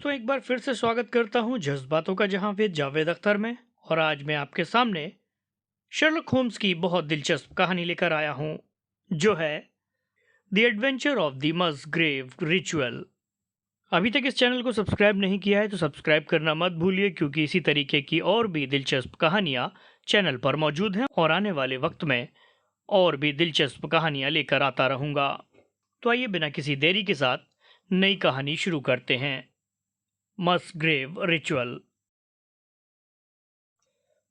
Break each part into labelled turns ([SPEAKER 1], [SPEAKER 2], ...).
[SPEAKER 1] दोस्तों, एक बार फिर से स्वागत करता हूं जज्बातों का जहां विद जावेद अख्तर में। और आज मैं आपके सामने शर्लक होम्स की बहुत दिलचस्प कहानी लेकर आया हूं, जो है the adventure of the Musgrave ritual. अभी तक इस चैनल को सब्सक्राइब नहीं किया है तो सब्सक्राइब करना मत भूलिए, क्योंकि इसी तरीके की और भी दिलचस्प कहानियां चैनल पर मौजूद हैं और आने वाले वक्त में और भी दिलचस्प कहानियां लेकर आता रहूंगा। तो आइए बिना किसी देरी के साथ नई कहानी शुरू करते हैं। मस्ग्रेव रिचुअल।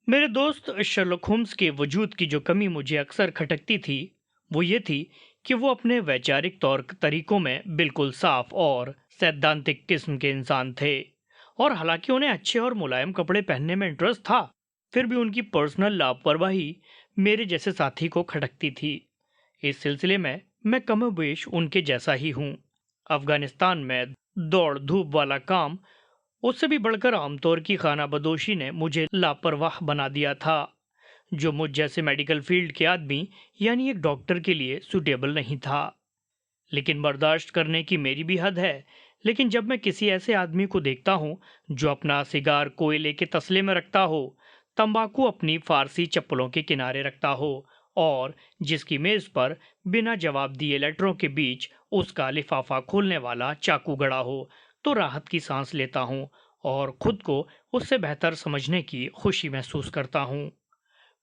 [SPEAKER 1] मेरे दोस्त शर्लक होम्स के वजूद की जो कमी मुझे अक्सर खटकती थी, वो ये थी कि वो अपने वैचारिक तौर तरीकों में बिल्कुल साफ और सैद्धांतिक किस्म के इंसान थे। और हालांकि उन्हें अच्छे और मुलायम कपड़े पहनने में इंटरेस्ट था, फिर भी उनकी पर्सनल लापरवाही मेरे जैसे साथी को खटकती थी। इस सिलसिले में मैं कमोबेश उनके जैसा ही हूँ। अफगानिस्तान में दौड़ धूप वाला काम, उससे भी बढ़कर आमतौर की खानाबदोशी ने मुझे लापरवाह बना दिया था, जो मुझ जैसे मेडिकल फील्ड के आदमी यानी एक डॉक्टर के लिए सुटेबल नहीं था। लेकिन बर्दाश्त करने की मेरी भी हद है। लेकिन जब मैं किसी ऐसे आदमी को देखता हूँ जो अपना सिगार कोयले के तसले में रखता हो, तंबाकू अपनी फारसी चप्पलों के किनारे रखता हो और जिसकी मेज पर बिना जवाब दिए लेटरों के बीच उसका लिफाफा खोलने वाला चाकू गड़ा हो, तो राहत की सांस लेता हूँ और खुद को उससे बेहतर समझने की खुशी महसूस करता हूँ।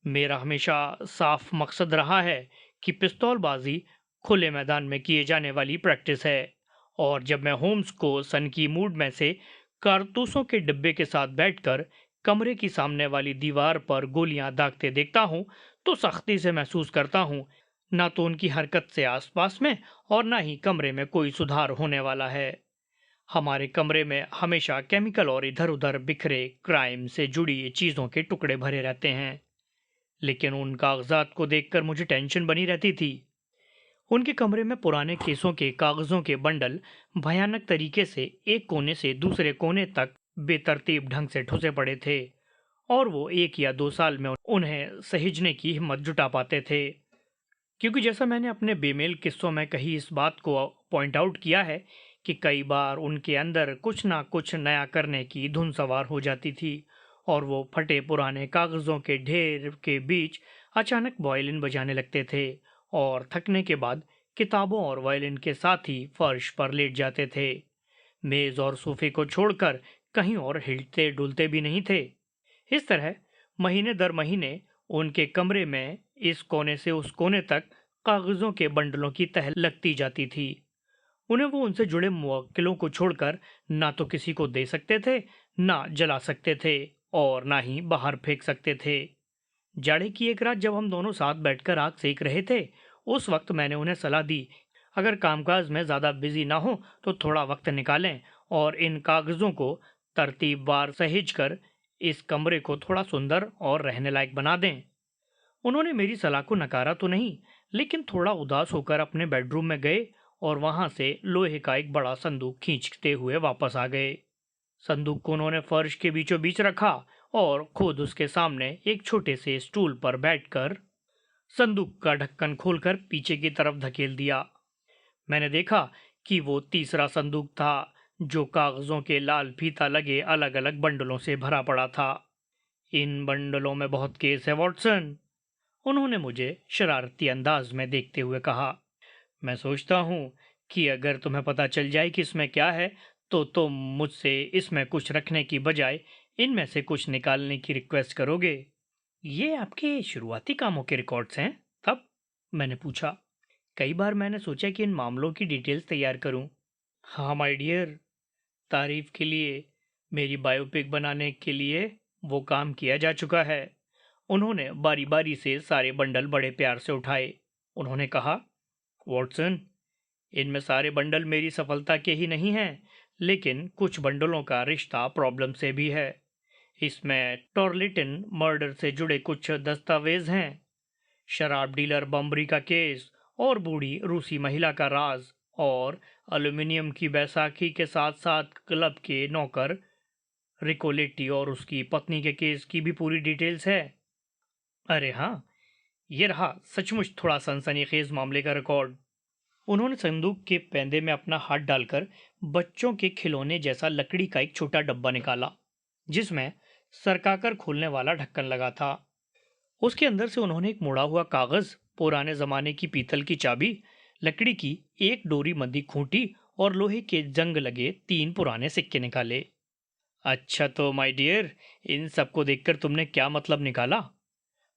[SPEAKER 1] मेरा हमेशा साफ मकसद रहा है कि पिस्तौलबाजी खुले मैदान में किए जाने वाली प्रैक्टिस है। और जब मैं होम्स को सन की मूड में से कारतूसों के डिब्बे के साथ बैठकर कमरे की सामने वाली दीवार पर गोलियां दागते देखता हूं, तो सख्ती से महसूस करता हूं ना तो उनकी हरकत से आसपास में और ना ही कमरे में कोई सुधार होने वाला है। हमारे कमरे में हमेशा केमिकल और इधर उधर बिखरे क्राइम से जुड़ी चीजों के टुकड़े भरे रहते हैं। लेकिन उन कागजात को देखकर मुझे टेंशन बनी रहती थी। उनके कमरे में पुराने केसों के कागजों के बंडल भयानक तरीके से एक कोने से दूसरे कोने तक बेतरतीब ढंग से ठुसे पड़े थे, और वो 1 या 2 साल में उन्हें सहेजने की हिम्मत जुटा पाते थे। क्योंकि जैसा मैंने अपने बेमेल किस्सों में कही इस बात को पॉइंट आउट किया है कि कई बार उनके अंदर कुछ ना कुछ नया करने की धुन सवार हो जाती थी, और वो फटे पुराने कागजों के ढेर के बीच अचानक वायलिन बजाने लगते थे और थकने के बाद किताबों और वायलिन के साथ ही फर्श पर लेट जाते थे। मेज और सोफे को छोड़कर कहीं और हिलते डुलते भी नहीं थे। इस तरह महीने दर महीने उनके कमरे में इस कोने से उस कोने तक कागजों के बंडलों की तह लगती जाती थी। उन्हें वो उनसे जुड़े मुवक्किलों को छोड़कर ना तो किसी को दे सकते थे, ना जला सकते थे और ना ही बाहर फेंक सकते थे। जाड़े की एक रात जब हम दोनों साथ बैठकर आग सेक रहे थे, उस वक्त मैंने उन्हें सलाह दी, अगर कामकाज में ज्यादा बिजी ना हो तो थोड़ा वक्त निकालें और इन कागजों को तरतीबवार सहेज कर इस कमरे को थोड़ा सुंदर और रहने लायक बना दें। उन्होंने मेरी सलाह को नकारा तो नहीं, लेकिन थोड़ा उदास होकर अपने बेडरूम में गए और वहां से लोहे का एक बड़ा संदूक खींचते हुए वापस आ गए। संदूक को उन्होंने फर्श के बीचों बीच रखा और खुद उसके सामने एक छोटे से स्टूल पर बैठकर संदूक का ढक्कन खोलकर पीछे की तरफ धकेल दिया। मैंने देखा कि वो तीसरा संदूक था, जो कागजों के लाल फीता लगे अलग अलग बंडलों से भरा पड़ा था। इन बंडलों में बहुत केस है वॉटसन, उन्होंने मुझे शरारती अंदाज में देखते हुए कहा। मैं सोचता हूँ कि अगर तुम्हें पता चल जाए कि इसमें क्या है, तो तुम मुझसे इसमें कुछ रखने की बजाय इनमें से कुछ निकालने की रिक्वेस्ट करोगे। ये आपके शुरुआती कामों के रिकॉर्ड्स हैं? तब मैंने पूछा। कई बार मैंने सोचा कि इन मामलों की डिटेल्स तैयार करूं। हाँ माय डियर, तारीफ के लिए, मेरी बायोपिक बनाने के लिए वो काम किया जा चुका है। उन्होंने बारी बारी से सारे बंडल बड़े प्यार से उठाए। उन्होंने कहा, वॉटसन, इनमें सारे बंडल मेरी सफलता के ही नहीं हैं, लेकिन कुछ बंडलों का रिश्ता प्रॉब्लम से भी है। इसमें टॉर्लिटन मर्डर से जुड़े कुछ दस्तावेज हैं, शराब डीलर बम्बरी का केस और बूढ़ी रूसी महिला का राज, और एल्यूमिनियम की बैसाखी के साथ साथ क्लब के नौकर रिकोलेटी और उसकी पत्नी के केस की भी पूरी डिटेल्स है। अरे हाँ, ये रहा सचमुच थोड़ा सनसनीखेज मामले का रिकॉर्ड। उन्होंने संदूक के पैंदे में अपना हाथ डालकर बच्चों के खिलौने जैसा लकड़ी का एक छोटा डब्बा निकाला, जिसमें सरकाकर खोलने वाला ढक्कन लगा था। उसके अंदर से उन्होंने एक मुड़ा हुआ कागज, पुराने जमाने की पीतल की चाबी, लकड़ी की एक डोरी बंधी खूंटी और लोहे के जंग लगे 3 पुराने सिक्के निकाले। अच्छा तो माय डियर, इन सबको देखकर तुमने क्या मतलब निकाला?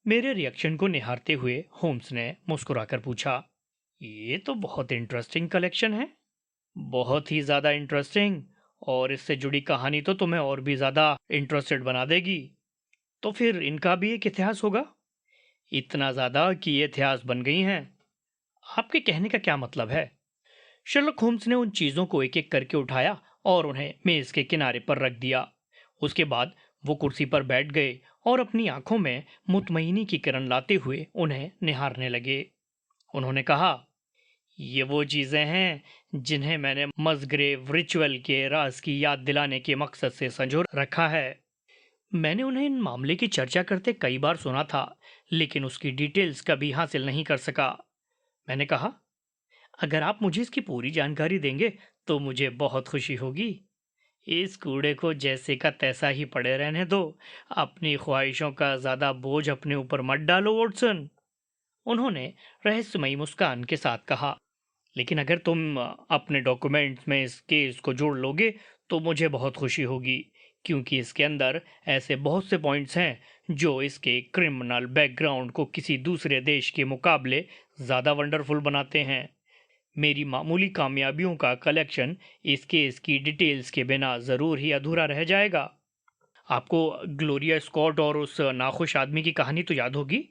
[SPEAKER 1] मेरे रिएक्शन को निहारते हुए होम्स ने मुस्कुराकर पूछा। ये तो बहुत इंटरेस्टिंग कलेक्शन है। बहुत ही ज्यादा इंटरेस्टिंग। और इससे जुड़ी कहानी तो तुम्हें और भी ज्यादा इंटरेस्टेड बना देगी। तो फिर इनका भी एक इतिहास होगा? इतना ज्यादा कि ये इतिहास बन गई हैं। आपके कहने का क्या मतलब है? शर्लक होम्स ने उन चीजों को एक एक करके उठाया और उन्हें मेज के किनारे पर रख दिया। उसके बाद वो कुर्सी पर बैठ गए और अपनी आंखों में मुतमईनी की किरण लाते हुए उन्हें निहारने लगे। उन्होंने कहा, ये वो चीजें हैं जिन्हें मैंने मसग्रेव रिचुअल के राज की याद दिलाने के मकसद से संजो रखा है। मैंने उन्हें इन मामले की चर्चा करते कई बार सुना था, लेकिन उसकी डिटेल्स कभी हासिल नहीं कर सका। मैंने कहा, अगर आप मुझे इसकी पूरी जानकारी देंगे तो मुझे बहुत खुशी होगी। इस कूड़े को जैसे का तैसा ही पड़े रहने दो। अपनी ख्वाहिशों का ज्यादा बोझ अपने ऊपर मत डालो वॉटसन। उन्होंने रहस्यमयी मुस्कान के साथ कहा। लेकिन अगर तुम अपने डॉक्यूमेंट्स में इस केस को जोड़ लोगे तो मुझे बहुत खुशी होगी, क्योंकि इसके अंदर ऐसे बहुत से पॉइंट्स हैं जो इसके क्रिमिनल बैकग्राउंड को किसी दूसरे देश के मुकाबले ज़्यादा वंडरफुल बनाते हैं। मेरी मामूली कामयाबियों का कलेक्शन इस केस की डिटेल्स के बिना ज़रूर ही अधूरा रह जाएगा। आपको ग्लोरिया स्कॉट और उस नाखुश आदमी की कहानी तो याद होगी,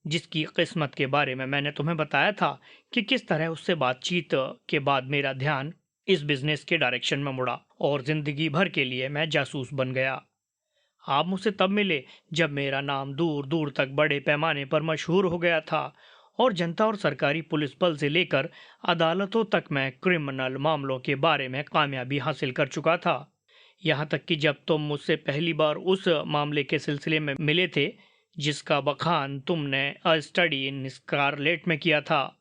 [SPEAKER 1] जिसकी किस्मत के बारे में मैंने तुम्हें बताया था कि किस तरह उससे बातचीत के बाद मेरा ध्यान इस बिजनेस के डायरेक्शन में मुड़ा और जिंदगी भर के लिए मैं जासूस बन गया। आप मुझसे तब मिले जब मेरा नाम दूर दूर तक बड़े पैमाने पर मशहूर हो गया था और जनता और सरकारी पुलिस बल से लेकर अदालतों तक मैं क्रिमिनल मामलों के बारे में कामयाबी हासिल कर चुका था। यहाँ तक कि जब तुम मुझसे पहली बार उस मामले के सिलसिले में मिले थे जिसका बखान तुमने अ स्टडी इन स्कारलेट में किया था,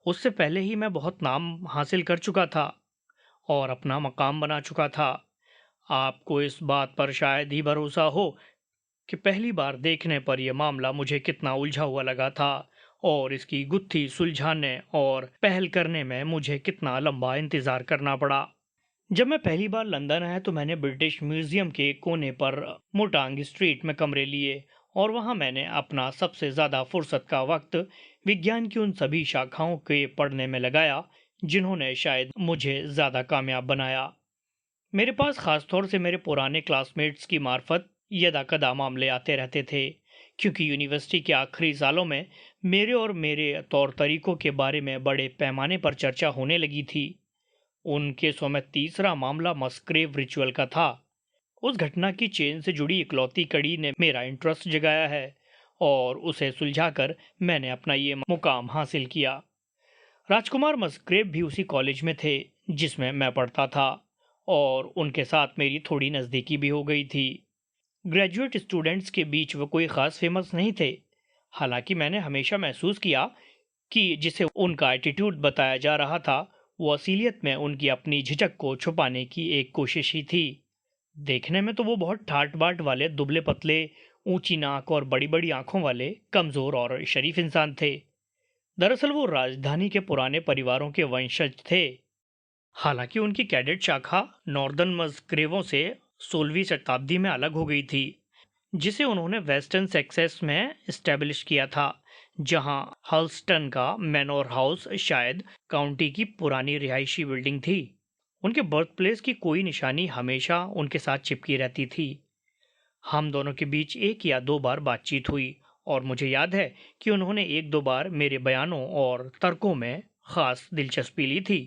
[SPEAKER 1] उससे पहले ही मैं बहुत नाम हासिल कर चुका था और अपना मकाम बना चुका था। आपको इस बात पर शायद ही भरोसा हो कि पहली बार देखने पर यह मामला मुझे कितना उलझा हुआ लगा था और इसकी गुत्थी सुलझाने और पहल करने में मुझे कितना लंबा इंतजार करना पड़ा। जब मैं पहली बार लंदन आया तो मैंने ब्रिटिश म्यूजियम के कोने पर मोटांग स्ट्रीट में कमरे लिए और वहां मैंने अपना सबसे ज्यादा फुर्सत का वक्त विज्ञान की उन सभी शाखाओं के पढ़ने में लगाया जिन्होंने शायद मुझे ज्यादा कामयाब बनाया। मेरे पास खासतौर से मेरे पुराने क्लासमेट्स की मार्फत यदा कदा मामले आते रहते थे, क्योंकि यूनिवर्सिटी के आखिरी सालों में मेरे और मेरे तौर तरीकों के बारे में बड़े पैमाने पर चर्चा होने लगी थी। उन केसों में तीसरा मामला मस्क्रेव रिचुअल का था। उस घटना की चेन से जुड़ी इकलौती कड़ी ने मेरा इंटरेस्ट जगाया है और उसे सुलझाकर मैंने अपना ये मुकाम हासिल किया। राजकुमार मस्क्रेव भी उसी कॉलेज में थे जिसमें मैं पढ़ता था और उनके साथ मेरी थोड़ी नज़दीकी भी हो गई थी। ग्रेजुएट स्टूडेंट्स के बीच वो कोई ख़ास फेमस नहीं थे। हालांकि मैंने हमेशा महसूस किया कि जिसे उनका एटीट्यूड बताया जा रहा था वो असलियत में उनकी अपनी झिझक को छुपाने की एक कोशिश ही थी। देखने में तो वो बहुत ठाट बाट वाले दुबले पतले, ऊंची नाक और बड़ी बड़ी आंखों वाले कमजोर और शरीफ इंसान थे। दरअसल वो राजधानी के पुराने परिवारों के वंशज थे। हालांकि उनकी कैडेट शाखा नॉर्दर्न मस्क्रेवों से 16वीं शताब्दी में अलग हो गई थी, जिसे उन्होंने वेस्टर्न सेक्सेस में स्टैब्लिश किया था, जहां हल्स्टन का मैनोर हाउस शायद काउंटी की पुरानी रिहायशी बिल्डिंग थी। उनके बर्थ प्लेस की कोई निशानी हमेशा उनके साथ चिपकी रहती थी। हम दोनों के बीच एक या दो बार बातचीत हुई और मुझे याद है कि उन्होंने एक दो बार मेरे बयानों और तर्कों में खास दिलचस्पी ली थी।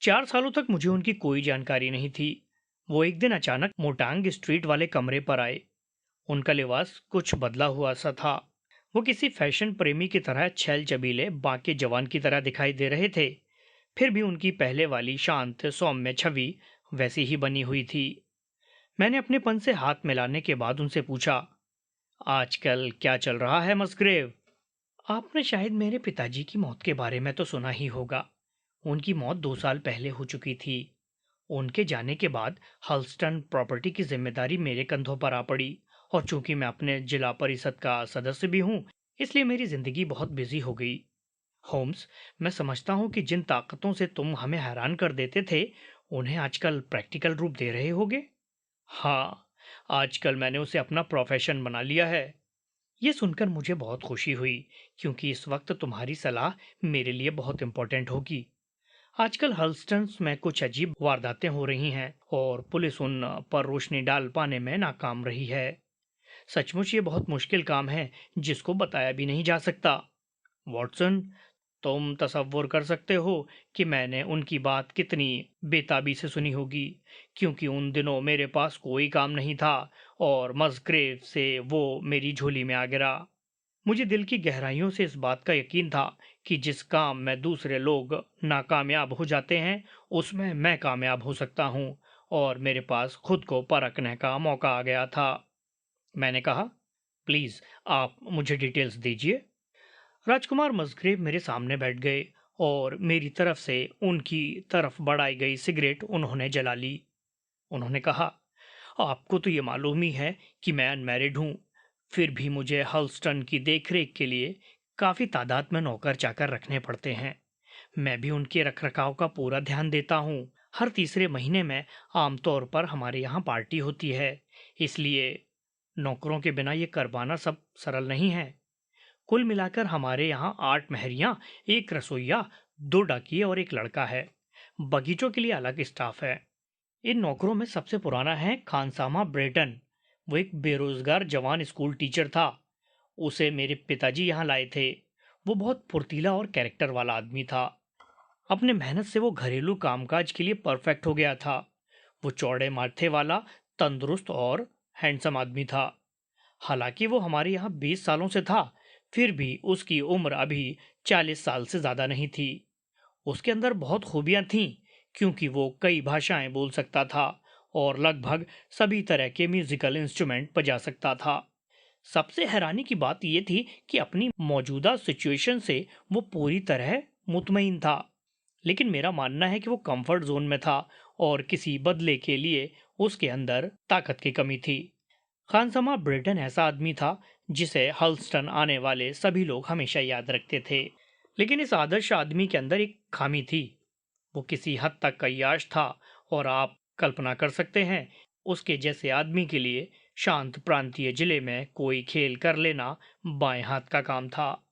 [SPEAKER 1] 4 सालों तक मुझे उनकी कोई जानकारी नहीं थी। वो एक दिन अचानक मोटांग स्ट्रीट वाले कमरे पर आए। उनका लिबास कुछ बदला हुआ सा था। वो किसी फैशन प्रेमी की तरह छैल चबीले बांके जवान की तरह दिखाई दे रहे थे। फिर भी उनकी पहले वाली शांत सौम्य छवि वैसी ही बनी हुई थी। मैंने अपनेपन से हाथ मिलाने के बाद उनसे पूछा, आजकल क्या चल रहा है मस्ग्रेव? आपने शायद मेरे पिताजी की मौत के बारे में तो सुना ही होगा। उनकी मौत 2 साल पहले हो चुकी थी। उनके जाने के बाद हल्स्टन प्रॉपर्टी की जिम्मेदारी मेरे कंधों पर आ पड़ी, और चूंकि मैं अपने जिला परिषद का सदस्य भी हूँ, इसलिए मेरी जिंदगी बहुत बिजी हो गई। होम्स, मैं समझता हूँ कि जिन ताकतों से तुम हमें हैरान कर देते थे, उन्हें आजकल प्रैक्टिकल रूप दे रहे होगे। हाँ, आजकल मैंने उसे अपना प्रोफेशन बना लिया है। ये सुनकर मुझे बहुत खुशी हुई, क्योंकि इस वक्त तुम्हारी सलाह मेरे लिए बहुत इंपॉर्टेंट होगी। आजकल हल्स्टन्स में कुछ अजीब वारदातें हो रही हैं और पुलिस उन पर रोशनी डाल पाने में नाकाम रही है। सचमुच ये बहुत मुश्किल काम है, जिसको बताया भी नहीं जा सकता। वॉटसन, तुम तसव्वुर कर सकते हो कि मैंने उनकी बात कितनी बेताबी से सुनी होगी, क्योंकि उन दिनों मेरे पास कोई काम नहीं था और मस्ग्रेव से वो मेरी झोली में आ गिरा। मुझे दिल की गहराइयों से इस बात का यकीन था कि जिस काम में दूसरे लोग नाकामयाब हो जाते हैं, उसमें मैं कामयाब हो सकता हूँ, और मेरे पास खुद को परखने का मौका आ गया था। मैंने कहा, प्लीज आप मुझे डिटेल्स दीजिए। राजकुमार मस्ग्रेव मेरे सामने बैठ गए और मेरी तरफ से उनकी तरफ बढ़ाई गई सिगरेट उन्होंने जला ली। उन्होंने कहा, आपको तो ये मालूम ही है कि मैं अनमैरिड हूं, फिर भी मुझे हल्स्टन की देखरेख के लिए काफी तादाद में नौकर चाकर रखने पड़ते हैं। मैं भी उनके रखरखाव का पूरा ध्यान देता हूँ। हर तीसरे महीने में आमतौर पर हमारे यहाँ पार्टी होती है, इसलिए नौकरों के बिना ये करवाना सब सरल नहीं है। कुल मिलाकर हमारे यहाँ 8 मेहरियां, एक रसोइया, 2 डाकिये और एक लड़का है। बगीचों के लिए अलग स्टाफ है। इन नौकरों में सबसे पुराना है खानसामा ब्रेटन। वो एक बेरोजगार जवान स्कूल टीचर था। उसे मेरे पिताजी यहाँ लाए थे। वो बहुत फुर्तीला और कैरेक्टर वाला आदमी था। अपने मेहनत से वो घरेलू कामकाज के लिए परफेक्ट हो गया था। वो चौड़े माथे वाला, तंदुरुस्त और हैंडसम आदमी था। हालांकि वो हमारे यहाँ 20 सालों से था, फिर भी उसकी उम्र अभी 40 साल से ज्यादा नहीं थी। उसके अंदर बहुत खूबियां थीं, क्योंकि वो कई भाषाएं बोल सकता था और लगभग सभी तरह के म्यूजिकल इंस्ट्रूमेंट बजा सकता था। सबसे हैरानी की बात यह थी कि अपनी मौजूदा सिचुएशन से वो पूरी तरह मुतमईन था। लेकिन मेरा मानना है कि वो कंफर्ट जोन में था और किसी बदले के लिए उसके अंदर ताकत की कमी थी। खानसमा ब्रिटेन ऐसा आदमी था जिसे हल्स्टन आने वाले सभी लोग हमेशा याद रखते थे। लेकिन इस आदर्श आदमी के अंदर एक खामी थी। वो किसी हद तक कय्याश था, और आप कल्पना कर सकते हैं, उसके जैसे आदमी के लिए शांत प्रांतीय जिले में कोई खेल कर लेना बाएं हाथ का काम था।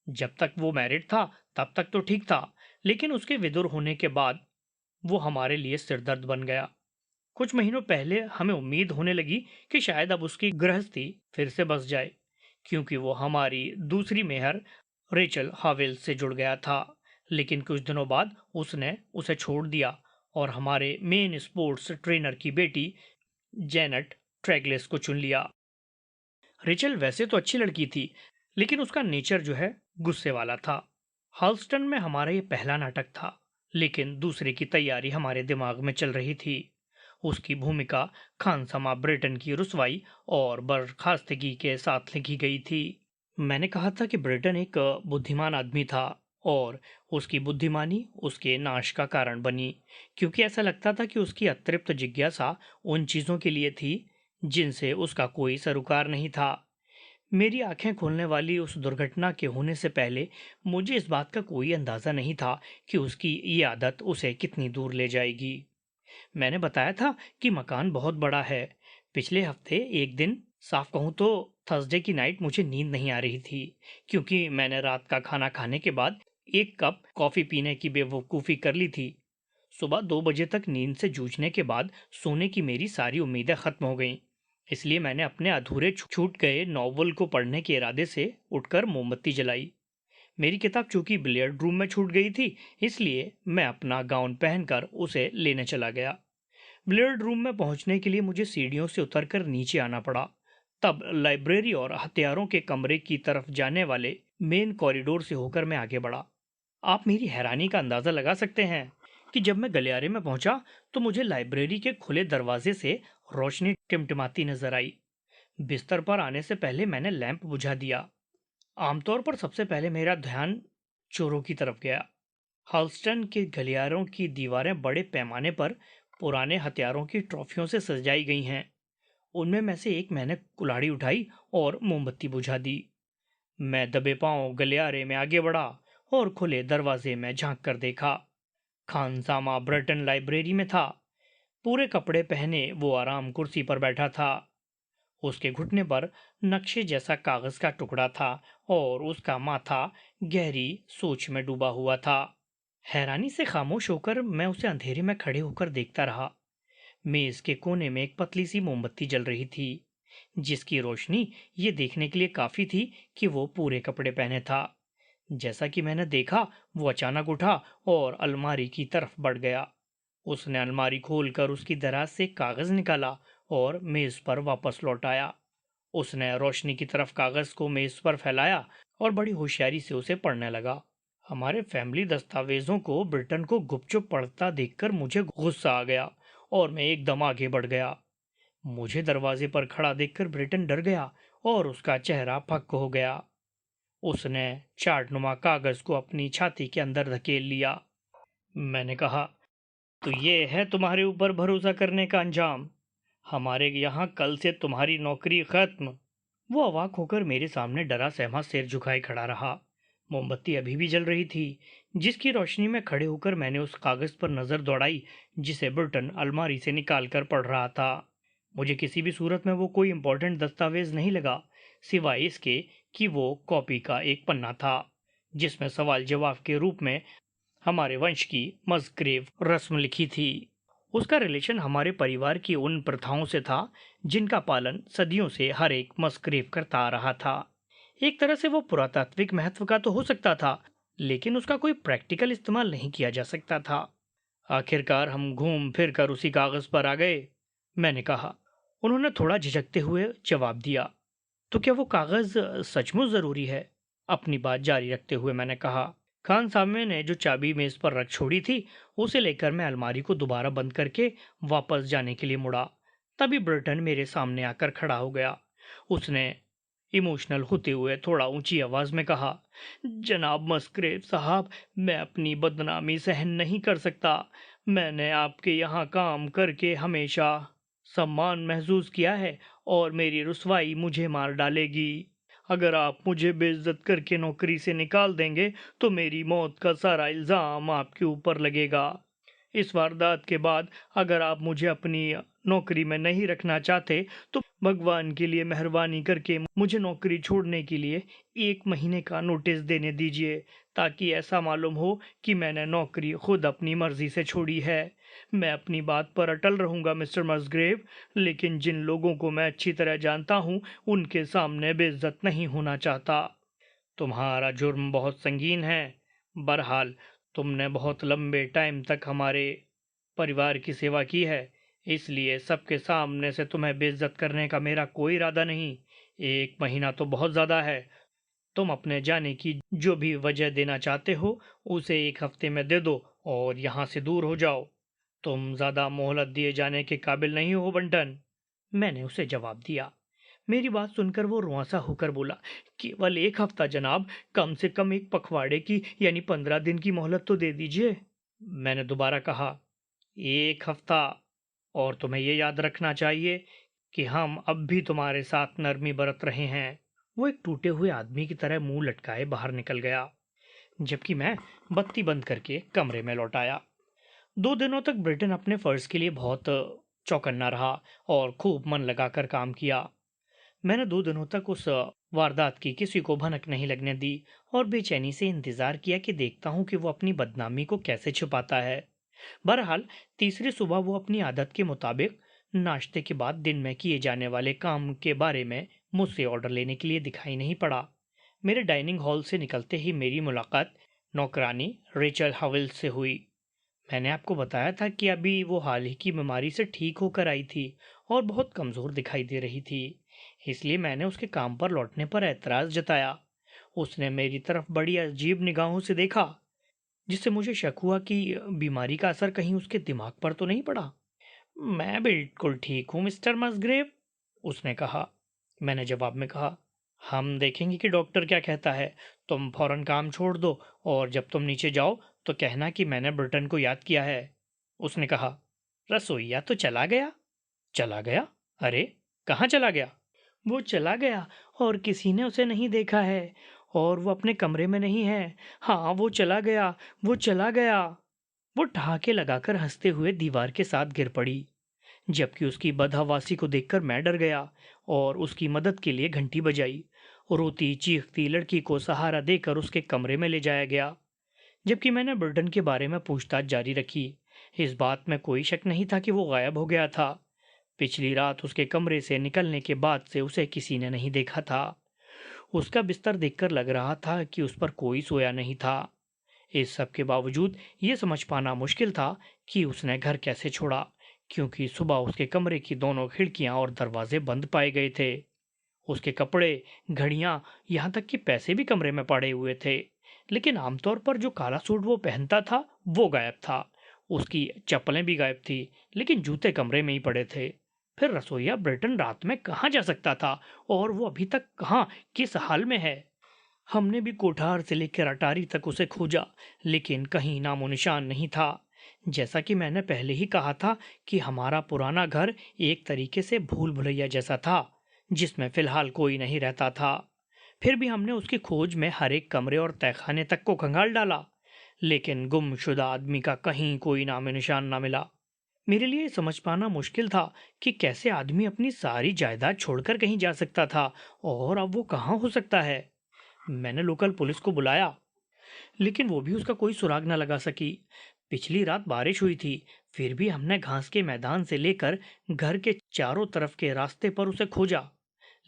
[SPEAKER 1] जब तक वो मैरिड था तब तक तो ठीक था, लेकिन उसके विदुर होने के बाद वो हमारे लिए सिरदर्द बन गया। कुछ महीनों पहले हमें उम्मीद होने लगी कि शायद अब उसकी गृहस्थी फिर से बस जाए, क्योंकि वो हमारी दूसरी मेहर रेचल हावेल से जुड़ गया था। लेकिन कुछ दिनों बाद उसने उसे छोड़ दिया और हमारे मेन स्पोर्ट्स ट्रेनर की बेटी जेनेट ट्रैगलेस को चुन लिया। रेचल वैसे तो अच्छी लड़की थी, लेकिन उसका नेचर जो है गुस्से वाला था। हल्स्टन में हमारा ये पहला नाटक था, लेकिन दूसरे की तैयारी हमारे दिमाग में चल रही थी। उसकी भूमिका खानसमा ब्रिटेन की रुसवाई और बर्खास्तगी के साथ लिखी गई थी। मैंने कहा था कि ब्रिटेन एक बुद्धिमान आदमी था, और उसकी बुद्धिमानी उसके नाश का कारण बनी, क्योंकि ऐसा लगता था कि उसकी अतृप्त जिज्ञासा उन चीजों के लिए थी जिनसे उसका कोई सरोकार नहीं था। मेरी आंखें खोलने वाली उस दुर्घटना के होने से पहले मुझे इस बात का कोई अंदाजा नहीं था कि उसकी ये आदत उसे कितनी दूर ले जाएगी। मैंने बताया था कि मकान बहुत बड़ा है। पिछले हफ्ते एक दिन, साफ कहूं तो थर्सडे की नाइट, मुझे नींद नहीं आ रही थी, क्योंकि मैंने रात का खाना खाने के बाद 1 कप कॉफी पीने की बेवकूफ़ी कर ली थी। सुबह 2 बजे तक नींद से जूझने के बाद सोने की मेरी सारी उम्मीदें खत्म हो गईं। इसलिए मैंने अपने अधूरे छूट गए नॉवल को पढ़ने के इरादे से उठकर मोमबत्ती जलाई। मेरी किताब चूंकि बिलियर्ड रूम में छूट गई थी, इसलिए मैं अपना गाउन पहनकर उसे लेने चला गया। बिलियर्ड रूम में पहुंचने के लिए मुझे सीढ़ियों से उतरकर नीचे आना पड़ा। तब लाइब्रेरी और हथियारों के कमरे की तरफ जाने वाले मेन कॉरिडोर से होकर मैं आगे बढ़ा। आप मेरी हैरानी का अंदाजा लगा सकते हैं कि जब मैं गलियारे में पहुंचा तो मुझे लाइब्रेरी के खुले दरवाजे से रोशनी टिमटिमाती नजर आई। बिस्तर पर आने से पहले मैंने लैंप बुझा दिया। आमतौर पर सबसे पहले मेरा ध्यान चोरों की तरफ गया। हॉल्स्टन के गलियारों की दीवारें बड़े पैमाने पर पुराने हथियारों की ट्रॉफियों से सजाई गई हैं। उनमें में से एक मैंने कुल्हाड़ी उठाई और मोमबत्ती बुझा दी। मैं दबे पांव गलियारे में आगे बढ़ा और खुले दरवाजे में झांक कर देखा। खानसामा ब्रटन लाइब्रेरी में था। पूरे कपड़े पहने वो आराम कुर्सी पर बैठा था। उसके घुटने पर नक्शे जैसा कागज का टुकड़ा था और उसका माथा गहरी सोच में डूबा हुआ था। हैरानी से खामोश होकर मैं उसे अंधेरे में खड़े होकर देखता रहा। मेज के कोने में एक पतली सी मोमबत्ती जल रही थी, जिसकी रोशनी ये देखने के लिए काफी थी कि वो पूरे कपड़े पहने था। जैसा कि मैंने देखा, वो अचानक उठा और अलमारी की तरफ बढ़ गया। उसने अलमारी खोलकर उसकी दराज से कागज निकाला और मेज पर वापस लौट आया। उसने रोशनी की तरफ कागज को मेज पर फैलाया और बड़ी होशियारी से उसे पढ़ने लगा। हमारे फैमिली दस्तावेजों को ब्रिटन को गुपचुप पढ़ता देखकर मुझे गुस्सा आ गया और मैं एकदम आगे बढ़ गया। मुझे दरवाजे पर खड़ा देखकर ब्रिटन डर गया और उसका चेहरा पक्क हो गया। उसने चार्टनुमा कागज को अपनी छाती के अंदर धकेल लिया। मैंने कहा, तो ये है तुम्हारे ऊपर भरोसा करने का अंजाम। हमारे यहाँ कल से तुम्हारी नौकरी खत्म। वो अवाक होकर मेरे सामने डरा सहमा सिर झुकाए खड़ा रहा। मोमबत्ती अभी भी जल रही थी, जिसकी रोशनी में खड़े होकर मैंने उस कागज पर नजर दौड़ाई जिसे ब्रिटन अलमारी से निकाल कर पढ़ रहा था। मुझे किसी भी सूरत में वो कोई इंपॉर्टेंट दस्तावेज नहीं लगा, सिवाय इसके कि वो कॉपी का एक पन्ना था जिसमें सवाल जवाब के रूप में हमारे वंश की मस्ग्रेव रस्म लिखी थी। उसका रिलेशन हमारे परिवार की उन प्रथाओं से था जिनका पालन सदियों से हर एक मस्ग्रेव करता आ रहा था। एक तरह से वो पुरातात्विक महत्व का तो हो सकता था, लेकिन उसका कोई प्रैक्टिकल इस्तेमाल नहीं किया जा सकता था। आखिरकार हम घूम फिर कर उसी कागज पर आ गए। मैंने कहा। उन्होंने थोड़ा झिझकते हुए जवाब दिया, तो क्या वो कागज सचमुच जरूरी है? अपनी बात जारी रखते हुए मैंने कहा। खान साहब ने जो चाबी मेज पर रख छोड़ी थी, उसे लेकर मैं अलमारी को दोबारा बंद करके वापस जाने के लिए मुड़ा। तभी ब्रिटन मेरे सामने आकर खड़ा हो गया। उसने इमोशनल होते हुए थोड़ा ऊंची आवाज में कहा, जनाब मस्करेव साहब, मैं अपनी बदनामी सहन नहीं कर सकता। मैंने आपके यहाँ काम करके हमेशा सम्मान महसूस किया है और मेरी रुसवाई मुझे मार डालेगी। अगर आप मुझे बेइज्जत करके नौकरी से निकाल देंगे तो मेरी मौत का सारा इल्जाम आपके ऊपर लगेगा। इस वारदात के बाद अगर आप मुझे अपनी नौकरी में नहीं रखना चाहते तो भगवान के लिए मेहरबानी करके मुझे नौकरी छोड़ने के लिए 1 महीने का नोटिस देने दीजिए, ताकि ऐसा मालूम हो कि मैंने नौकरी खुद अपनी मर्जी से छोड़ी है। मैं अपनी बात पर अटल रहूंगा मिस्टर मसग्रेव, लेकिन जिन लोगों को मैं अच्छी तरह जानता हूं उनके सामने बेइज्जत नहीं होना चाहता। तुम्हारा जुर्म बहुत संगीन है। बहरहाल, तुमने बहुत लंबे टाइम तक हमारे परिवार की सेवा की है, इसलिए सबके सामने से तुम्हें बेइज्जत करने का मेरा कोई इरादा नहीं। 1 महीना तो बहुत ज्यादा है। तुम अपने जाने की जो भी वजह देना चाहते हो उसे 1 हफ्ते में दे दो और यहाँ से दूर हो जाओ। तुम ज्यादा मोहलत दिए जाने के काबिल नहीं हो बंटन। मैंने उसे जवाब दिया। मेरी बात सुनकर वो रुआंसा होकर बोला, केवल 1 हफ्ता जनाब, कम से कम एक पखवाड़े की यानी 15 दिन की मोहलत तो दे दीजिए। मैंने दोबारा कहा, 1 हफ्ता। और तुम्हें ये याद रखना चाहिए कि हम अब भी तुम्हारे साथ नरमी बरत रहे हैं। वो एक टूटे हुए आदमी की तरह मुंह लटकाए बाहर निकल गया, जबकि मैं बत्ती बंद करके कमरे में लौट आया। 2 दिनों तक ब्रिटेन अपने फर्ज के लिए बहुत चौकन्ना रहा और खूब मन लगाकर काम किया। मैंने 2 दिनों तक उस वारदात की किसी को भनक नहीं लगने दी और बेचैनी से इंतजार किया कि देखता हूं कि वो अपनी बदनामी को कैसे छुपाता है। बहरहाल, तीसरी सुबह वो अपनी आदत के मुताबिक नाश्ते के बाद दिन में किए जाने वाले काम के बारे में मुझसे ऑर्डर लेने के लिए दिखाई नहीं पड़ा। मेरे डाइनिंग हॉल से निकलते ही मेरी मुलाकात नौकरानी रेचल हविल से हुई। मैंने आपको बताया था कि अभी वो हाल ही की बीमारी से ठीक होकर आई थी और बहुत कमजोर दिखाई दे रही थी, इसलिए मैंने उसके काम पर लौटने पर ऐतराज जताया। उसने मेरी तरफ बड़ी अजीब निगाहों से देखा, जिससे मुझे शक हुआ कि बीमारी का असर कहीं उसके दिमाग पर तो नहीं पड़ा। मैं बिल्कुल ठीक हूँ मिस्टर मसग्रेव, उसने कहा। मैंने जवाब में कहा, हम देखेंगे कि डॉक्टर क्या कहता है। तुम फौरन काम छोड़ दो और जब तुम नीचे जाओ तो कहना कि मैंने ब्रिटन को याद किया है। उसने कहा, रसोइया तो चला गया। चला गया? अरे, कहाँ चला गया? वो चला गया और किसी ने उसे नहीं देखा है, और वो अपने कमरे में नहीं है। हाँ, वो चला गया, वो चला गया। वो ठहाके लगाकर हंसते हुए दीवार के साथ गिर पड़ी, जबकि उसकी बदहवासी को देखकर मैं डर गया और उसकी मदद के लिए घंटी बजाई। रोती चीखती लड़की को सहारा देकर उसके कमरे में ले जाया गया, जबकि मैंने ब्रिटन के बारे में पूछताछ जारी रखी। इस बात में कोई शक नहीं था कि वो गायब हो गया था। पिछली रात उसके कमरे से निकलने के बाद से उसे किसी ने नहीं देखा था। उसका बिस्तर देखकर लग रहा था कि उस पर कोई सोया नहीं था। इस सब के बावजूद ये समझ पाना मुश्किल था कि उसने घर कैसे छोड़ा, क्योंकि सुबह उसके कमरे की दोनों खिड़कियां और दरवाजे बंद पाए गए थे। उसके कपड़े, घड़ियां, यहाँ तक कि पैसे भी कमरे में पड़े हुए थे, लेकिन आमतौर पर जो काला सूट वो पहनता था वो गायब था। उसकी चप्पलें भी गायब थी, लेकिन जूते कमरे में ही पड़े थे। फिर रसोइया ब्रिटन रात में कहाँ जा सकता था, और वो अभी तक कहाँ, किस हाल में है? हमने भी कोठार से लेकर अटारी तक उसे खोजा, लेकिन कहीं नामो निशान नहीं था। जैसा कि मैंने पहले ही कहा था कि हमारा पुराना घर एक तरीके से भूल भुलैया जैसा था, जिसमें फिलहाल कोई नहीं रहता था। फिर भी हमने उसकी खोज में हर एक कमरे और तहखाने तक को खंगाल डाला, लेकिन गुमशुदा आदमी का कहीं कोई नामो निशान ना मिला। मेरे लिए समझ पाना मुश्किल था कि कैसे आदमी अपनी सारी जायदाद छोड़कर कहीं जा सकता था, और अब वो कहाँ हो सकता है। मैंने लोकल पुलिस को बुलाया, लेकिन वो भी उसका कोई सुराग न लगा सकी। पिछली रात बारिश हुई थी, फिर भी हमने घास के मैदान से लेकर घर के चारों तरफ के रास्ते पर उसे खोजा,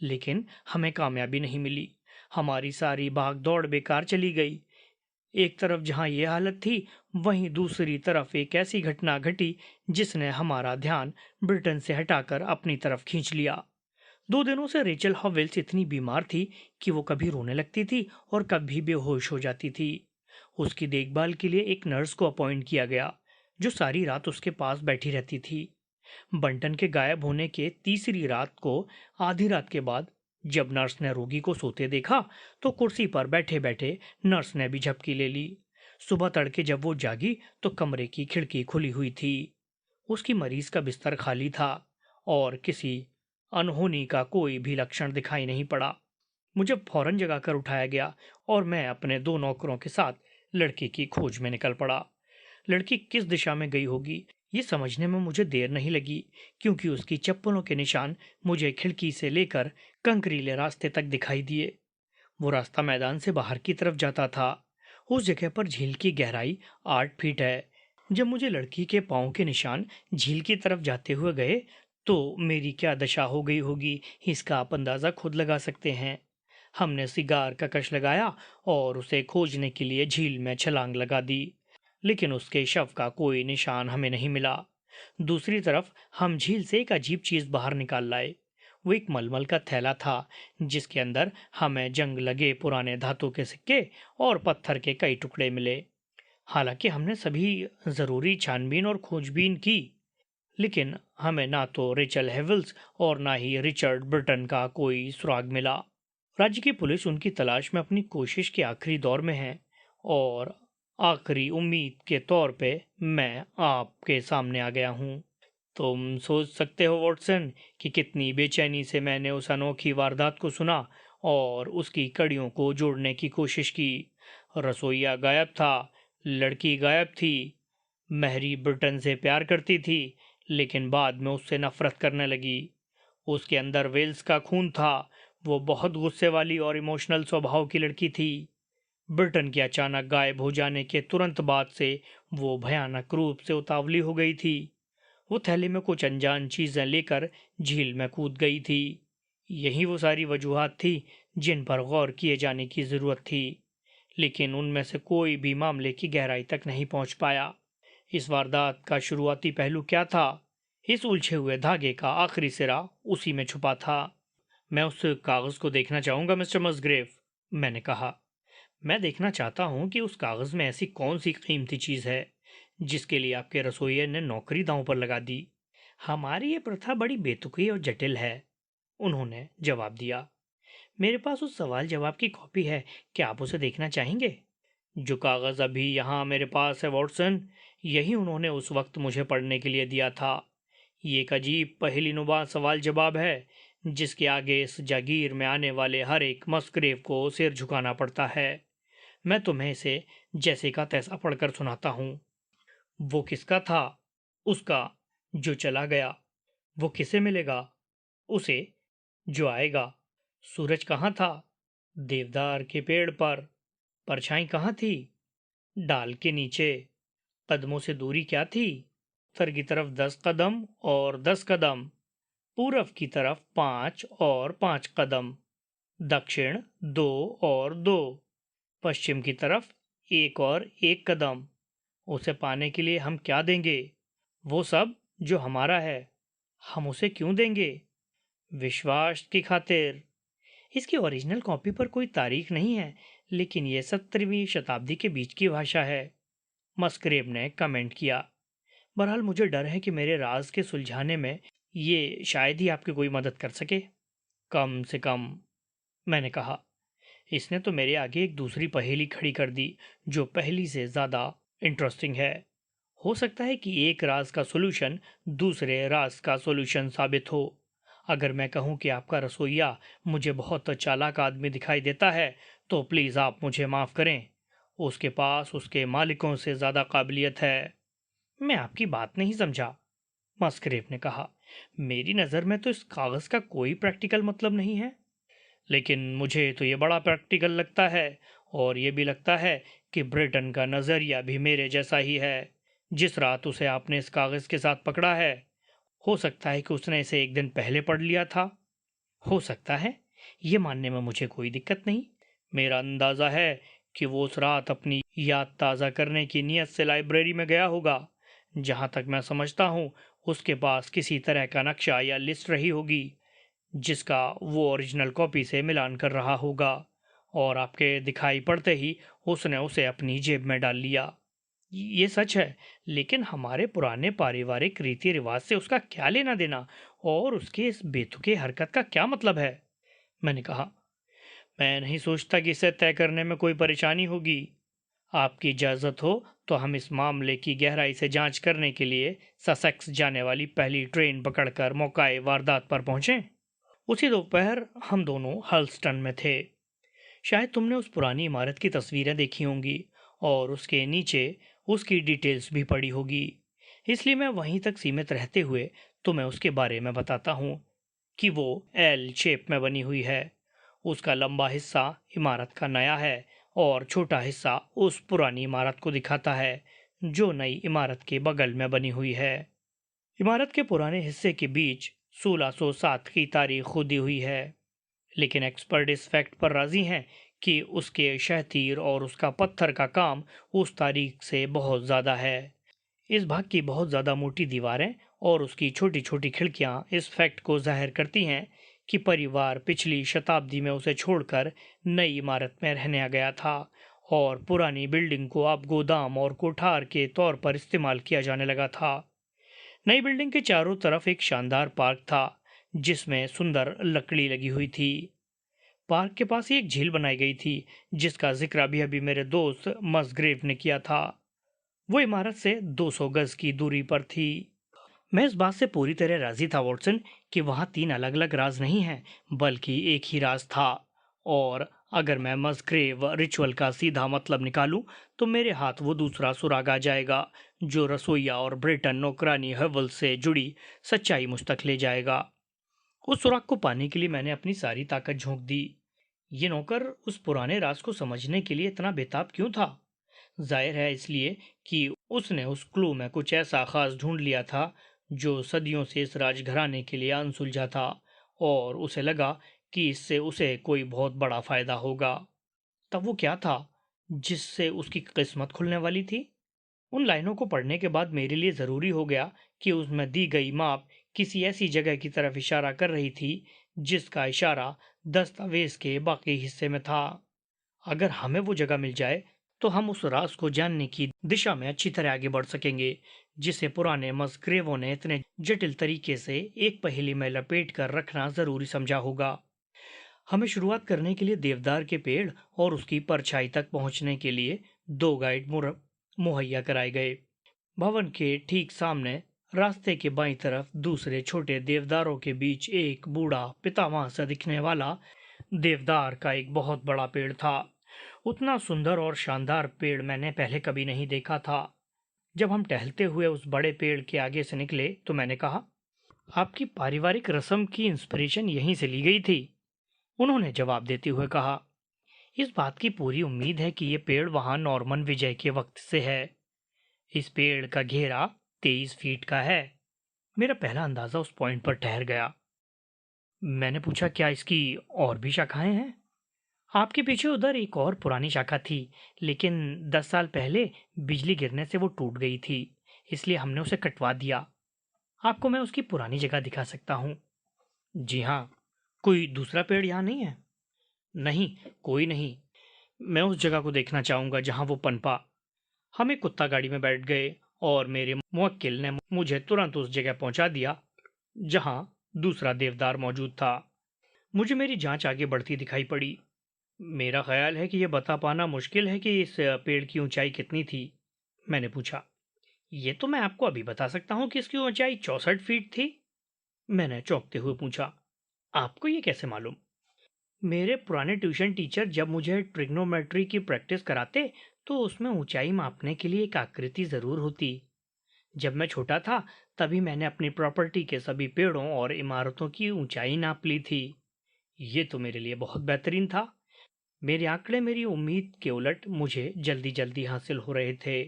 [SPEAKER 1] लेकिन हमें कामयाबी नहीं मिली। हमारी सारी भाग दौड़ बेकार चली गई। एक तरफ जहां ये हालत थी, वहीं दूसरी तरफ एक ऐसी घटना घटी जिसने हमारा ध्यान ब्रिटेन से हटाकर अपनी तरफ खींच लिया। 2 दिनों से रेचल हॉवेल्स इतनी बीमार थी कि वो कभी रोने लगती थी और कभी बेहोश हो जाती थी। उसकी देखभाल के लिए एक नर्स को अपॉइंट किया गया, जो सारी रात उसके पास बैठी रहती थी। बंटन के गायब होने के तीसरी रात को आधी रात के बाद जब नर्स ने रोगी को सोते देखा, तो कुर्सी पर बैठे बैठे नर्स ने भी झपकी ले ली। सुबह तड़के जब वो जागी तो कमरे की खिड़की खुली हुई थी। उसकी मरीज का बिस्तर खाली था और किसी अनहोनी का कोई भी लक्षण दिखाई नहीं पड़ा। मुझे फौरन जगाकर उठाया गया और मैं अपने 2 नौकरों के साथ लड़की की खोज में निकल पड़ा। लड़की किस दिशा में गई होगी, ये समझने में मुझे देर नहीं लगी, क्योंकि उसकी चप्पलों के निशान मुझे खिड़की से लेकर कंकरीले रास्ते तक दिखाई दिए। वो रास्ता मैदान से बाहर की तरफ जाता था। उस जगह पर झील की गहराई 8 फीट है। जब मुझे लड़की के पाँव के निशान झील की तरफ जाते हुए गए, तो मेरी क्या दशा हो गई होगी, इसका आप अंदाजा खुद लगा सकते हैं। हमने सिगार का कश लगाया और उसे खोजने के लिए झील में छलांग लगा दी, लेकिन उसके शव का कोई निशान हमें नहीं मिला। दूसरी तरफ हम झील से एक अजीब चीज बाहर निकाल लाए। वो एक मलमल का थैला था, जिसके अंदर हमें जंग लगे पुराने धातु के सिक्के और पत्थर के कई टुकड़े मिले। हालांकि हमने सभी जरूरी छानबीन और खोजबीन की, लेकिन हमें ना तो रिचल हेवल्स और ना ही रिचर्ड ब्रिटन का कोई सुराग मिला। राज्य की पुलिस उनकी तलाश में अपनी कोशिश के आखिरी दौर में है, और आखिरी उम्मीद के तौर पे मैं आपके सामने आ गया हूँ। तुम सोच सकते हो वॉटसन कि कितनी बेचैनी से मैंने उस अनोखी वारदात को सुना और उसकी कड़ियों को जोड़ने की कोशिश की। रसोइया गायब था, लड़की गायब थी, महरी ब्रिटन से प्यार करती थी, लेकिन बाद में उससे नफरत करने लगी। उसके अंदर वेल्स का खून था। वो बहुत गुस्से वाली और इमोशनल स्वभाव की लड़की थी। ब्रिटन के अचानक गायब हो जाने के तुरंत बाद से वो भयानक रूप से उतावली हो गई थी। वो थैले में कुछ अनजान चीजें लेकर झील में कूद गई थी। यही वो सारी वजूहात थी जिन पर गौर किए जाने की जरूरत थी, लेकिन उनमें से कोई भी मामले की गहराई तक नहीं पहुंच पाया। इस वारदात का शुरुआती पहलू क्या था, इस उलझे हुए धागे का आखिरी सिरा उसी में छुपा था। मैं उस कागज को देखना चाहूंगा मिस्टर मसग्रेव, मैंने कहा। मैं देखना चाहता हूं कि उस कागज में ऐसी कौन सी कीमती चीज है जिसके लिए आपके रसोइये ने नौकरी दांव पर लगा दी। हमारी ये प्रथा बड़ी बेतुकी और जटिल है, उन्होंने जवाब दिया। मेरे पास उस सवाल जवाब की कॉपी है, क्या आप उसे देखना चाहेंगे? जो कागज अभी यहाँ मेरे पास है वॉटसन, यही उन्होंने उस वक्त मुझे पढ़ने के लिए दिया था। ये एक अजीब पहेलीनुमा सवाल जवाब है, जिसके आगे इस जागीर में आने वाले हर एक मस्करेव को सिर झुकाना पड़ता है। मैं तुम्हें इसे जैसे का तैसा पढ़कर सुनाता हूँ। वो किसका था? उसका, जो चला गया। वो किसे मिलेगा? उसे, जो आएगा। सूरज कहाँ था? देवदार के पेड़ पर। परछाई कहाँ थी? डाल के नीचे। कदमों से दूरी क्या थी? उत्तर की तरफ 10 कदम और 10 कदम, पूरब की तरफ 5 और 5 कदम, दक्षिण 2 और 2, पश्चिम की तरफ 1 और 1 कदम। उसे पाने के लिए हम क्या देंगे? वो सब जो हमारा है। हम उसे क्यों देंगे? विश्वास की खातिर। इसकी ओरिजिनल कॉपी पर कोई तारीख नहीं है, लेकिन यह 17वीं शताब्दी के बीच की भाषा है, मस्करेव ने कमेंट किया। बहरहाल मुझे डर है कि मेरे राज के सुलझाने में ये शायद ही आपकी कोई मदद कर सके। कम से कम, मैंने कहा। इसने तो मेरे आगे एक दूसरी पहेली खड़ी कर दी, जो पहली से ज्यादा इंटरेस्टिंग है। हो सकता है कि एक राज का सॉल्यूशन दूसरे राज का सॉल्यूशन साबित हो। अगर मैं कहूं कि आपका रसोइया मुझे बहुत चालाक आदमी दिखाई देता है, तो प्लीज आप मुझे माफ करें। उसके पास उसके मालिकों से ज्यादा काबिलियत है। मैं आपकी बात नहीं समझा, मस्करेव ने कहा। मेरी नज़र में तो इस कागज का कोई प्रैक्टिकल मतलब नहीं है, लेकिन मुझे तो ये बड़ा प्रैक्टिकल लगता है। और ये भी लगता है कि ब्रिटेन का नज़रिया भी मेरे जैसा ही है। जिस रात उसे आपने इस कागज के साथ पकड़ा है, हो सकता है कि उसने इसे एक दिन पहले पढ़ लिया था। हो सकता है, ये मानने में मुझे कोई दिक्कत नहीं। मेरा अंदाजा है कि वो उस रात अपनी याद ताज़ा करने की नीयत से लाइब्रेरी में गया होगा। जहां तक मैं समझता हूँ, उसके पास किसी तरह का नक्शा या लिस्ट रही होगी, जिसका वो ओरिजिनल कॉपी से मिलान कर रहा होगा, और आपके दिखाई पड़ते ही उसने उसे अपनी जेब में डाल लिया। ये सच है, लेकिन हमारे पुराने पारिवारिक रीति रिवाज से उसका क्या लेना देना, और उसके इस बेतुके हरकत का क्या मतलब है? मैंने कहा। मैं नहीं सोचता कि इसे तय करने में कोई परेशानी होगी। आपकी इजाज़त हो तो हम इस मामले की गहराई से जांच करने के लिए ससेक्स जाने वाली पहली ट्रेन पकड़कर मौकाए वारदात पर पहुंचें। उसी दोपहर हम दोनों हल्स्टन में थे। शायद तुमने उस पुरानी इमारत की तस्वीरें देखी होंगी, और उसके नीचे उसकी डिटेल्स भी पड़ी होगी। इसलिए मैं वहीं तक सीमित रहते हुए तुम्हें उसके बारे में बताता हूँ कि वो एल शेप में बनी हुई है। उसका लंबा हिस्सा इमारत का नया है, और छोटा हिस्सा उस पुरानी इमारत को दिखाता है, जो नई इमारत के बगल में बनी हुई है। इमारत के पुराने हिस्से के बीच 1607 की तारीख खुदी हुई है, लेकिन एक्सपर्ट इस फैक्ट पर राजी हैं कि उसके शहतीर और उसका पत्थर का काम उस तारीख से बहुत ज़्यादा है। इस भाग की बहुत ज़्यादा मोटी दीवारें और उसकी छोटी छोटी खिड़कियां इस फैक्ट को जाहिर करती हैं कि परिवार पिछली शताब्दी में उसे छोड़कर नई इमारत में रहने आ गया था, और पुरानी बिल्डिंग को अब गोदाम और कोठार के तौर पर इस्तेमाल किया जाने लगा था। नई बिल्डिंग के चारों तरफ एक शानदार पार्क था, जिसमें सुंदर लकड़ी लगी हुई थी। पार्क के पास ही एक झील बनाई गई थी, जिसका जिक्र अभी अभी मेरे दोस्त मसग्रेव ने किया था। वो इमारत से 200 गज की दूरी पर थी। मैं इस बात से पूरी तरह राजी था वॉटसन, कि वहां 3 अलग अलग राज नहीं हैं, बल्कि एक ही राज था। और अगर मैं मस्ग्रेव रिचुअल का सीधा मतलब निकालूं, तो मेरे हाथ वो दूसरा सुराग आ जाएगा, जो रसोइया और ब्रिटन नौकरानी हवल से जुड़ी सच्चाई मुझ तक ले जाएगा। उस सुराग को पाने के लिए मैंने अपनी सारी ताकत झोंक दी। ये नौकर उस पुराने राज को समझने के लिए इतना बेताब क्यों था? जाहिर है इसलिए कि उसने उस क्लू में कुछ ऐसा खास ढूंढ लिया था, जो सदियों से इस राजघराने के लिए अनसुलझा था, और उसे लगा कि इससे उसे कोई बहुत बड़ा फायदा होगा। तब वो क्या था जिससे उसकी किस्मत खुलने वाली थी? उन लाइनों को पढ़ने के बाद मेरे लिए जरूरी हो गया कि उसमें दी गई माप किसी ऐसी जगह की तरफ इशारा कर रही थी, जिसका इशारा दस्तावेज के बाकी हिस्से में था। अगर हमें वो जगह मिल जाए, तो हम उस राज को जानने की दिशा में अच्छी तरह आगे बढ़ सकेंगे, जिसे पुराने मस्ग्रेवों ने इतने जटिल तरीके से एक पहेली में लपेट कर रखना जरूरी समझा होगा। हमें शुरुआत करने के लिए देवदार के पेड़ और उसकी परछाई तक पहुंचने के लिए 2 गाइड मुहैया कराए गए। भवन के ठीक सामने रास्ते के बाईं तरफ दूसरे छोटे देवदारों के बीच एक बूढ़ा पितामह सा दिखने वाला देवदार का एक बहुत बड़ा पेड़ था। उतना सुंदर और शानदार पेड़ मैंने पहले कभी नहीं देखा था। जब हम टहलते हुए उस बड़े पेड़ के आगे से निकले तो मैंने कहा, आपकी पारिवारिक रस्म की इंस्पिरेशन यहीं से ली गई थी। उन्होंने जवाब देते हुए कहा, इस बात की पूरी उम्मीद है कि ये पेड़ वहां नॉर्मन विजय के वक्त से है। इस पेड़ का घेरा 23 फीट का है। मेरा पहला अंदाजा उस पॉइंट पर ठहर गया। मैंने पूछा, क्या इसकी और भी शाखाएं हैं? आपके पीछे उधर एक और पुरानी शाखा थी, लेकिन 10 साल पहले बिजली गिरने से वो टूट गई थी, इसलिए हमने उसे कटवा दिया। आपको मैं उसकी पुरानी जगह दिखा सकता हूँ। जी हाँ। कोई दूसरा पेड़ यहाँ नहीं है? नहीं, कोई नहीं। मैं उस जगह को देखना चाहूंगा जहाँ वो पनपा। हम एक कुत्ता गाड़ी में बैठ गए और मेरे मुवक्किल ने मुझे तुरंत उस जगह पहुंचा दिया जहां दूसरा देवदार मौजूद था। मुझे मेरी जांच आगे बढ़ती दिखाई पड़ी। मेरा ख्याल है कि यह बता पाना मुश्किल है कि इस पेड़ की ऊंचाई कितनी थी। मैंने पूछा। ये तो मैं आपको अभी बता सकता हूँ कि इसकी ऊंचाई 64 फीट थी। मैंने चौंकते हुए पूछा, आपको ये कैसे मालूम? मेरे पुराने ट्यूशन टीचर जब मुझे ट्रिग्नोमेट्री की प्रैक्टिस कराते तो उसमें ऊंचाई मापने के लिए एक आकृति जरूर होती। जब मैं छोटा था तभी मैंने अपनी प्रॉपर्टी के सभी पेड़ों और इमारतों की ऊंचाई नाप ली थी। ये तो मेरे लिए बहुत बेहतरीन था। मेरे आंकड़े मेरी उम्मीद के उलट मुझे जल्दी जल्दी हासिल हो रहे थे।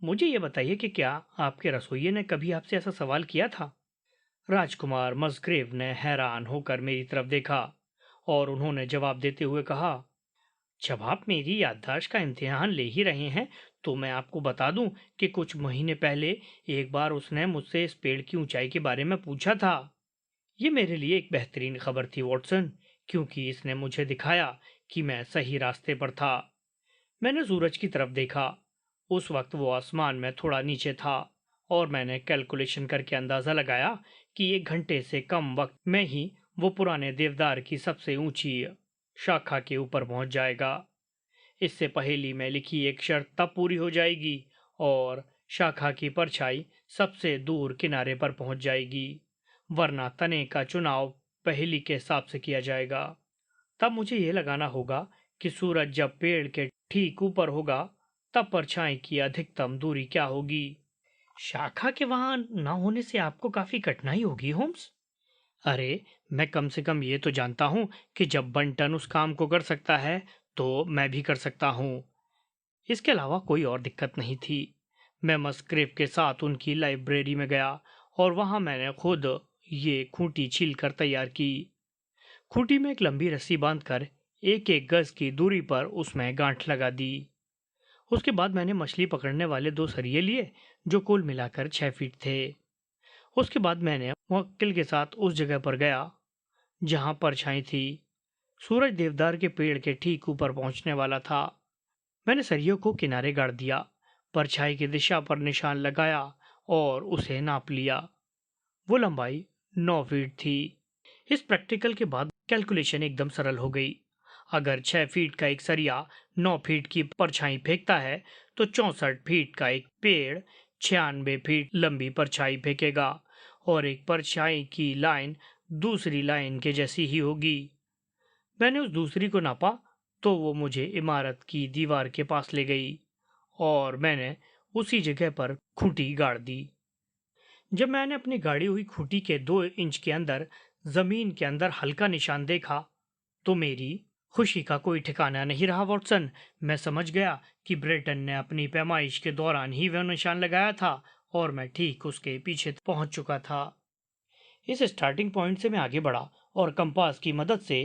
[SPEAKER 1] मुझे ये बताइए कि क्या आपके रसोइये ने कभी आपसे ऐसा सवाल किया था? राजकुमार मस्ग्रेव ने हैरान होकर मेरी तरफ देखा और उन्होंने जवाब देते हुए कहा, जब आप मेरी याददाश्त का इम्तिहान ले ही रहे हैं तो मैं आपको बता दूं कि कुछ महीने पहले एक बार उसने मुझसे इस पेड़ की ऊंचाई के बारे में पूछा था। ये मेरे लिए एक बेहतरीन खबर थी वॉटसन, क्योंकि इसने मुझे दिखाया कि मैं सही रास्ते पर था। मैंने सूरज की तरफ देखा। उस वक्त वो आसमान में थोड़ा नीचे था और मैंने कैलकुलेशन करके अंदाजा लगाया कि 1 घंटे से कम वक्त में ही वो पुराने देवदार की सबसे ऊंची शाखा के ऊपर पहुंच जाएगा। इससे पहेली में लिखी एक शर्त तब पूरी हो जाएगी और शाखा की परछाई सबसे दूर किनारे पर पहुंच जाएगी, वरना तने का चुनाव पहेली के हिसाब से किया जाएगा। तब मुझे यह लगाना होगा कि सूरज जब पेड़ के ठीक ऊपर होगा तब परछाई की अधिकतम दूरी क्या होगी। शाखा के वहां न होने से आपको काफी कठिनाई होगी होम्स। अरे, मैं कम से कम ये तो जानता हूं कि जब बंटन उस काम को कर सकता है तो मैं भी कर सकता हूं। इसके अलावा कोई और दिक्कत नहीं थी। मैं मस्क्रेव के साथ उनकी लाइब्रेरी में गया और वहां मैंने खुद ये खूंटी छील कर तैयार की। खूंटी में एक लंबी रस्सी बांधकर एक एक गज की दूरी पर उसमें गांठ लगा दी। उसके बाद मैंने मछली पकड़ने वाले 2 सरिये लिए जो कुल मिलाकर 6 फीट थे। उसके बाद मैंने मुवक्किल के साथ उस जगह पर गया जहां परछाई थी। सूरज देवदार के पेड़ के ठीक ऊपर पहुंचने वाला था। मैंने सरियों को किनारे गाड़ दिया, परछाई की दिशा पर निशान लगाया और उसे नाप लिया। वो लंबाई 9 फीट थी। इस प्रैक्टिकल के बाद कैलकुलेशन एकदम सरल हो गई। अगर 6 फीट का एक सरिया 9 फीट की परछाई फेंकता है तो 64 फीट का एक पेड़ 96 फीट लंबी परछाई फेंकेगा और एक परछाई की लाइन दूसरी लाइन के जैसी ही होगी। मैंने उस दूसरी को नापा तो वो मुझे इमारत की दीवार के पास ले गई और मैंने उसी जगह पर खूंटी गाड़ दी। जब मैंने अपनी गाड़ी हुई खूंटी के 2 इंच के अंदर जमीन के अंदर हल्का निशान देखा तो मेरी खुशी का कोई ठिकाना नहीं रहा वॉटसन। मैं समझ गया कि ब्रेटन ने अपनी पैमाइश के दौरान ही वह निशान लगाया था और मैं ठीक उसके पीछे पहुंच चुका था। इस स्टार्टिंग पॉइंट से मैं आगे बढ़ा और कंपास की मदद से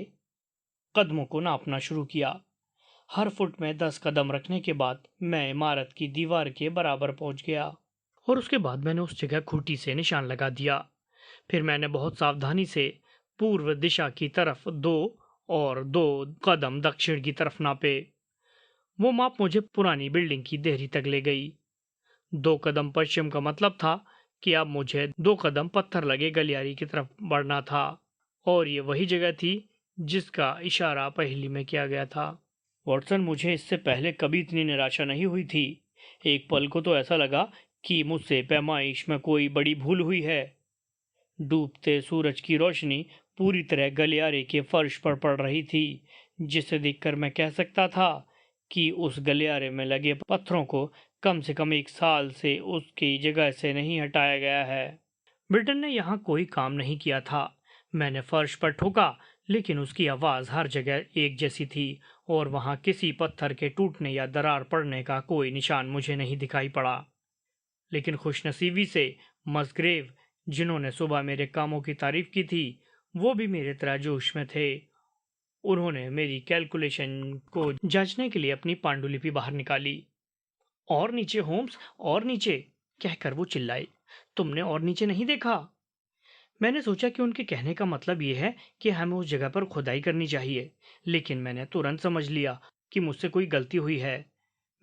[SPEAKER 1] कदमों को नापना शुरू किया। हर फुट में 10 कदम रखने के बाद मैं इमारत की दीवार के बराबर पहुंच गया और उसके बाद मैंने उस जगह खूंटी से निशान लगा दिया। फिर मैंने बहुत सावधानी से पूर्व दिशा की तरफ 2 और 2 कदम दक्षिण की तरफ नापे। वो माप मुझे पुरानी बिल्डिंग की देहरी तक ले गई। 2 कदम पश्चिम का मतलब था कि अब मुझे 2 कदम पत्थर लगे गलियारी की तरफ बढ़ना था और ये वही जगह थी जिसका इशारा पहेली में किया गया था। वॉटसन, मुझे इससे पहले कभी इतनी निराशा नहीं हुई थी। एक पल को तो ऐसा लगा कि मुझसे पैमाइश में कोई बड़ी भूल हुई है। डूबते सूरज की रोशनी पूरी तरह गलियारे के फर्श पर पड़ रही थी, जिसे देखकर मैं कह सकता था कि उस गलियारे में लगे पत्थरों को कम से कम 1 साल से उसकी जगह से नहीं हटाया गया है। ब्रिटन ने यहाँ कोई काम नहीं किया था। मैंने फर्श पर ठोका, लेकिन उसकी आवाज़ हर जगह एक जैसी थी और वहाँ किसी पत्थर के टूटने या दरार पड़ने का कोई निशान मुझे नहीं दिखाई पड़ा। लेकिन खुशनसीबी से मसग्रेव, जिन्होंने सुबह मेरे कामों की तारीफ की थी, वो भी मेरे तरह जोश में थे। उन्होंने मेरी कैलकुलेशन को जांचने के लिए अपनी पांडुलिपि बाहर निकाली। और नीचे होम्स, और नीचे, कहकर वो चिल्लाए। तुमने और नीचे नहीं देखा? मैंने सोचा कि उनके कहने का मतलब ये है कि हमें उस जगह पर खुदाई करनी चाहिए, लेकिन मैंने तुरंत समझ लिया कि मुझसे कोई गलती हुई है।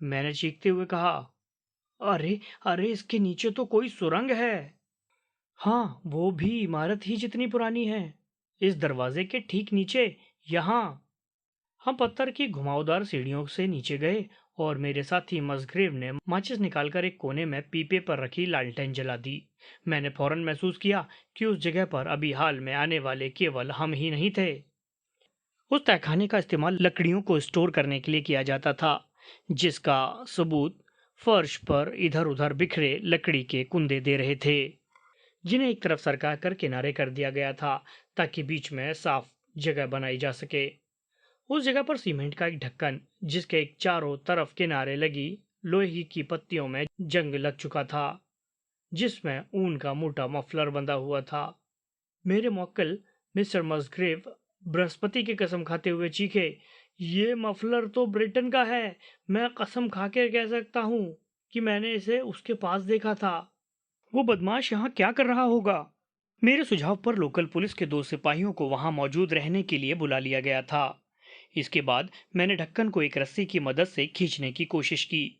[SPEAKER 1] मैंने चीखते हुए कहा, अरे अरे, इसके नीचे तो कोई सुरंग है। हाँ, वो भी इमारत ही जितनी पुरानी है। इस दरवाजे के ठीक नीचे, यहाँ। हम पत्थर की घुमावदार सीढ़ियों से नीचे गए और मेरे साथी मसग्रेव ने माचिस निकालकर एक कोने में पीपे पर रखी लालटेन जला दी। मैंने फौरन महसूस किया कि उस जगह पर अभी हाल में आने वाले केवल हम ही नहीं थे। उस तहखाने का इस्तेमाल लकड़ियों को स्टोर करने के लिए किया जाता था, जिसका सबूत फर्श पर इधर उधर बिखरे लकड़ी के कुंदे दे रहे थे, जिन्हें एक तरफ सरका कर किनारे कर दिया गया था ताकि बीच में साफ जगह बनाई जा सके। उस जगह पर सीमेंट का एक ढक्कन, जिसके एक चारों तरफ किनारे लगी लोहे की पत्तियों में जंग लग चुका था, जिसमें ऊन का मोटा मफलर बंधा हुआ था। मेरे मौक्किल मिस्टर मसग्रेव बृहस्पति की कसम खाते हुए चीखे, ये मफलर तो ब्रिटेन का है। मैं कसम खा के कह सकता हूँ कि मैंने इसे उसके पास देखा था। वो बदमाश यहाँ क्या कर रहा होगा? मेरे सुझाव पर लोकल पुलिस के 2 सिपाहियों को वहां मौजूद रहने के लिए बुला लिया गया था। इसके बाद मैंने ढक्कन को एक रस्सी की मदद से खींचने की कोशिश की।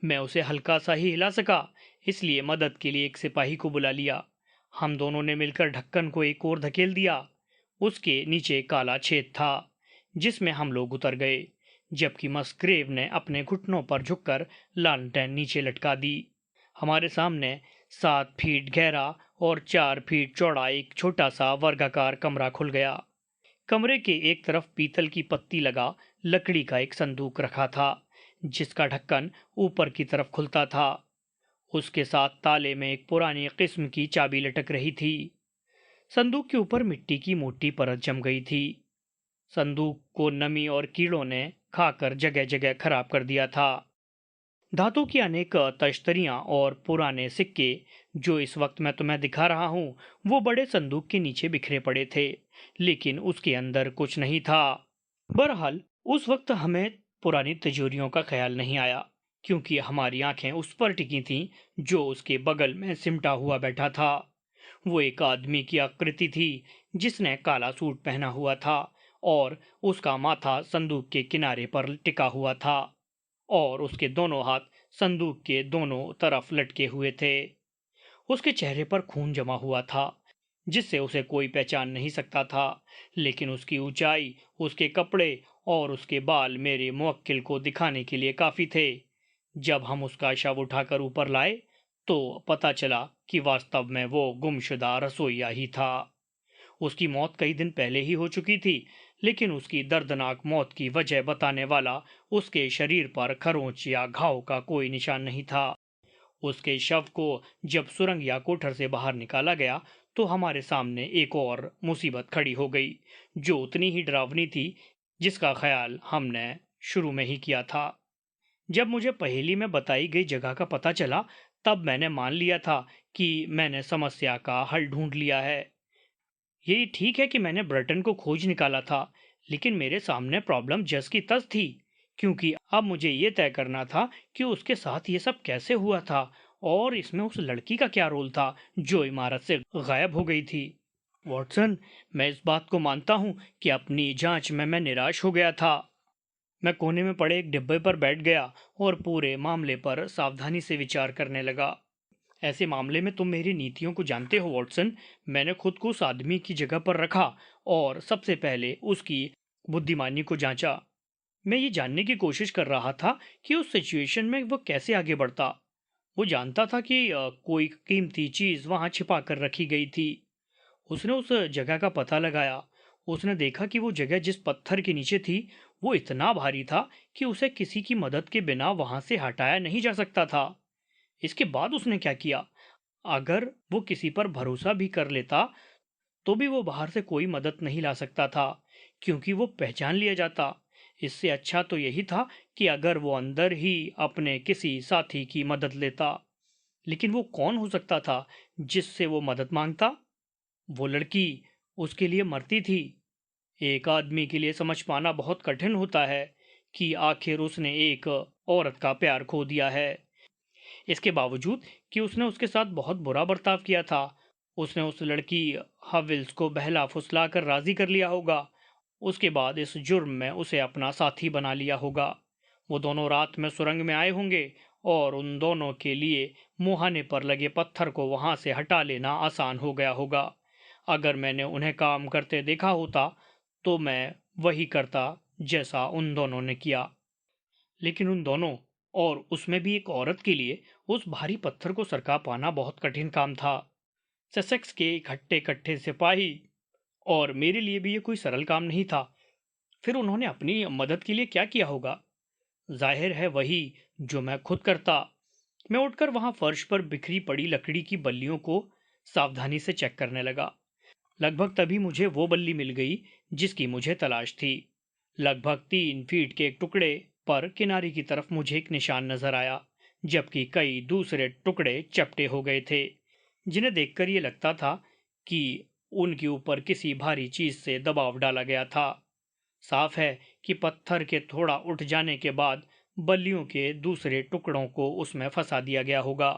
[SPEAKER 1] मैं उसे हल्का सा ही हिला सका, इसलिए मदद के लिए एक सिपाही को बुला लिया। हम दोनों ने मिलकर ढक्कन को एक ओर धकेल दिया। उसके नीचे काला छेद था, जिसमें हम लोग उतर गए, जबकि मसग्रेव ने अपने घुटनों पर झुककर लालटेन नीचे लटका दी। हमारे सामने 7 फीट गहरा और 4 फीट चौड़ा एक छोटा सा वर्गाकार कमरा खुल गया। कमरे के एक तरफ पीतल की पत्ती लगा लकड़ी का एक संदूक रखा था, जिसका ढक्कन ऊपर की तरफ खुलता था। उसके साथ ताले में एक पुरानी किस्म की चाबी लटक रही थी। संदूक के ऊपर मिट्टी की मोटी परत जम गई थी। संदूक को नमी और कीड़ों ने खाकर जगह जगह खराब कर दिया था। धातु की अनेक तश्तरियां और पुराने सिक्के, जो इस वक्त मैं तुम्हें दिखा रहा हूं, वो बड़े संदूक के नीचे बिखरे पड़े थे, लेकिन उसके अंदर कुछ नहीं था। बहरहाल उस वक्त हमें पुरानी तिजोरियों का ख्याल नहीं आया, क्योंकि हमारी आंखें उस पर टिकी थीं जो उसके बगल में सिमटा हुआ बैठा था। वो एक आदमी की आकृति थी, जिसने काला सूट पहना हुआ था और उसका माथा संदूक के किनारे पर टिका हुआ था और उसके दोनों हाथ संदूक के दोनों तरफ लटके हुए थे। उसके चेहरे पर खून जमा हुआ था, जिससे उसे कोई पहचान नहीं सकता था, लेकिन उसकी ऊंचाई, उसके कपड़े और उसके बाल मेरे मुवक्किल को दिखाने के लिए काफी थे। जब हम उसका शव उठाकर ऊपर लाए, तो पता चला कि वास्तव में वो गुमशुदा रसोइया ही था। उसकी मौत कई दिन पहले ही हो चुकी थी, लेकिन उसकी दर्दनाक मौत की वजह बताने वाला उसके शरीर पर खरोंच या घाव का कोई निशान नहीं था। उसके शव को जब सुरंग या कोठर से बाहर निकाला गया, तो हमारे सामने एक और मुसीबत खड़ी हो गई, जो उतनी ही डरावनी थी जिसका ख्याल हमने शुरू में ही किया था। जब मुझे पहेली में बताई गई जगह का पता चला, तब मैंने मान लिया था कि मैंने समस्या का हल ढूंढ लिया है। ये ठीक है कि मैंने ब्रिटेन को खोज निकाला था, लेकिन मेरे सामने प्रॉब्लम जस की तस थी, क्योंकि अब मुझे ये तय करना था कि उसके साथ ये सब कैसे हुआ था और इसमें उस लड़की का क्या रोल था जो इमारत से गायब हो गई थी। वॉटसन, मैं इस बात को मानता हूँ कि अपनी जांच में मैं निराश हो गया था। मैं कोने में पड़े एक डिब्बे पर बैठ गया और पूरे मामले पर सावधानी से विचार करने लगा। ऐसे मामले में तुम मेरी नीतियों को जानते हो वॉटसन। मैंने खुद को उस आदमी की जगह पर रखा और सबसे पहले उसकी बुद्धिमानी को जांचा। मैं ये जानने की कोशिश कर रहा था कि उस सिचुएशन में वो कैसे आगे बढ़ता। वो जानता था कि कोई कीमती चीज वहां छिपा कर रखी गई थी। उसने उस जगह का पता लगाया। उसने देखा कि वो जगह जिस पत्थर के नीचे थी वो इतना भारी था कि उसे किसी की मदद के बिना वहां से हटाया नहीं जा सकता था। इसके बाद उसने क्या किया? अगर वो किसी पर भरोसा भी कर लेता तो भी वो बाहर से कोई मदद नहीं ला सकता था, क्योंकि वो पहचान लिया जाता। इससे अच्छा तो यही था कि अगर वो अंदर ही अपने किसी साथी की मदद लेता। लेकिन वो कौन हो सकता था जिससे वो मदद मांगता? वो लड़की उसके लिए मरती थी। एक आदमी के लिए समझ पाना बहुत कठिन होता है कि आखिर उसने एक औरत का प्यार खो दिया है। इसके बावजूद कि उसने उसके साथ बहुत बुरा बर्ताव किया था, उसने उस लड़की हविल्स को बहला फुसला कर राजी कर लिया होगा। उसके बाद इस जुर्म में उसे अपना साथी बना लिया होगा। वो दोनों रात में सुरंग में आए होंगे और उन दोनों के लिए मुहाने पर लगे पत्थर को वहां से हटा लेना आसान हो गया होगा। अगर मैंने उन्हें काम करते देखा होता तो मैं वही करता जैसा उन दोनों ने किया। लेकिन उन दोनों और उसमें भी एक औरत के लिए उस भारी पत्थर को सरका पाना बहुत कठिन काम था। ससेक्स के इकट्ठे कट्ठे सिपाही और मेरे लिए भी ये कोई सरल काम नहीं था। फिर उन्होंने अपनी मदद के लिए क्या किया होगा? जाहिर है वही जो मैं खुद करता। मैं उठकर वहां फर्श पर बिखरी पड़ी लकड़ी की बल्लियों को सावधानी से चेक करने लगा। लगभग तभी मुझे वो बल्ली मिल गई जिसकी मुझे तलाश थी। लगभग 3 फीट के एक टुकड़े पर किनारे की तरफ मुझे एक निशान नजर आया, जबकि कई दूसरे टुकड़े चपटे हो गए थे, जिन्हें देखकर ये लगता था कि उनके ऊपर किसी भारी चीज से दबाव डाला गया था। साफ है कि पत्थर के थोड़ा उठ जाने के बाद बल्लियों के दूसरे टुकड़ों को उसमें फंसा दिया गया होगा,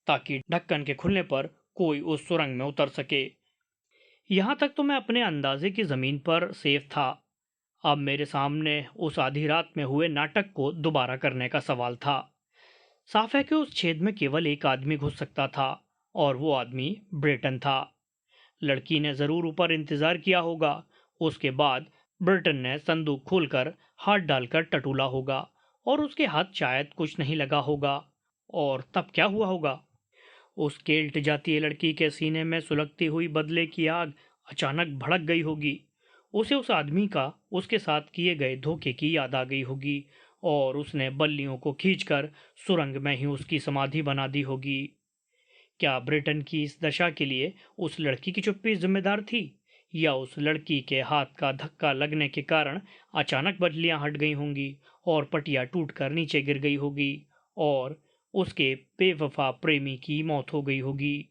[SPEAKER 1] ताकि ढक्कन के खुलने पर कोई उस सुरंग में उतर सके। यहां तक तो मैं अपने अंदाजे की जमीन पर सेफ था। अब मेरे सामने उस आधी रात में हुए नाटक को दोबारा करने का सवाल था। साफ है कि उस छेद में केवल एक आदमी घुस सकता था, और वो आदमी ब्रेटन था। लड़की ने जरूर ऊपर इंतजार किया होगा। उसके बाद ब्रेटन ने संदूक खोलकर हाथ डालकर टटोला होगा, और उसके हाथ शायद कुछ नहीं लगा होगा। और तब क्या हुआ होगा? उस केल्ट जातीय लड़की के सीने में सुलगती हुई बदले की आग अचानक भड़क गई होगी। उसे उस आदमी का उसके साथ किए गए धोखे की याद आ गई होगी, और उसने बल्लियों को खींचकर सुरंग में ही उसकी समाधि बना दी होगी। क्या ब्रिटेन की इस दशा के लिए उस लड़की की चुप्पी जिम्मेदार थी, या उस लड़की के हाथ का धक्का लगने के कारण अचानक बल्लियां हट गई होंगी और पटिया टूटकर नीचे गिर गई होगी, और उसके बेवफा प्रेमी की मौत हो गई होगी?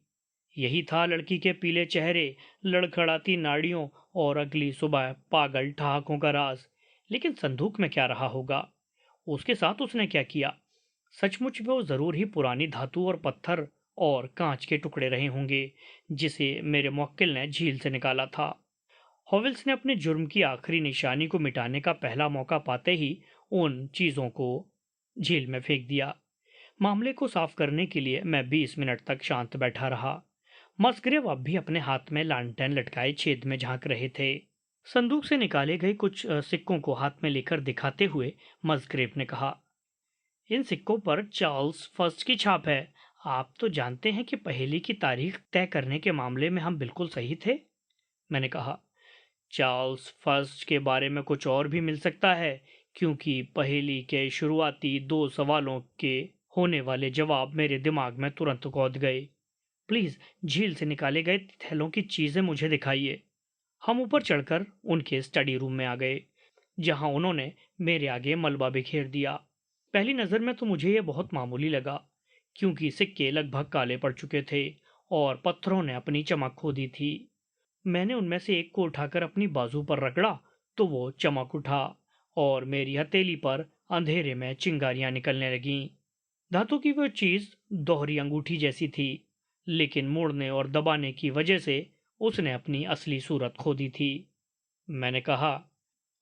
[SPEAKER 1] यही था लड़की के पीले चेहरे, लड़खड़ाती नाड़ियों और अगली सुबह पागल ठहाकों का राज। लेकिन संदूक में क्या रहा होगा? उसके साथ उसने क्या किया? सचमुच वो जरूर ही पुरानी धातु और पत्थर और कांच के टुकड़े रहे होंगे, जिसे मेरे मुवक्किल ने झील से निकाला था। हॉवेल्स ने अपने जुर्म की आखिरी निशानी को मिटाने का पहला मौका पाते ही उन चीजों को झील में फेंक दिया। मामले को साफ करने के लिए मैं 20 मिनट तक शांत बैठा रहा। मस्ग्रेव अब भी अपने हाथ में लालटेन लटकाए छेद में झांक रहे थे। संदूक से निकाले गए कुछ सिक्कों को हाथ में लेकर दिखाते हुए मस्ग्रेव ने कहा, इन सिक्कों पर चार्ल्स फर्स्ट की छाप है। आप तो जानते हैं कि पहेली की तारीख तय करने के मामले में हम बिल्कुल सही थे। मैंने कहा, चार्ल्स फर्स्ट के बारे में कुछ और भी मिल सकता है, क्योंकि पहेली के शुरुआती 2 सवालों के होने वाले जवाब मेरे दिमाग में तुरंत कौंध गए। प्लीज झील से निकाले गए थैलों की चीजें मुझे दिखाइए। हम ऊपर चढ़कर उनके स्टडी रूम में आ गए, जहां उन्होंने मेरे आगे मलबा बिखेर दिया। पहली नजर में तो मुझे यह बहुत मामूली लगा, क्योंकि सिक्के लगभग काले पड़ चुके थे और पत्थरों ने अपनी चमक खो दी थी। मैंने उनमें से एक को उठाकर अपनी बाजू पर रगड़ा तो वो चमक उठा, और मेरी हथेली पर अंधेरे में चिंगारियां निकलने लगीं। धातु की वो चीज दोहरी अंगूठी जैसी थी, लेकिन मोड़ने और दबाने की वजह से उसने अपनी असली सूरत खो दी थी। मैंने कहा,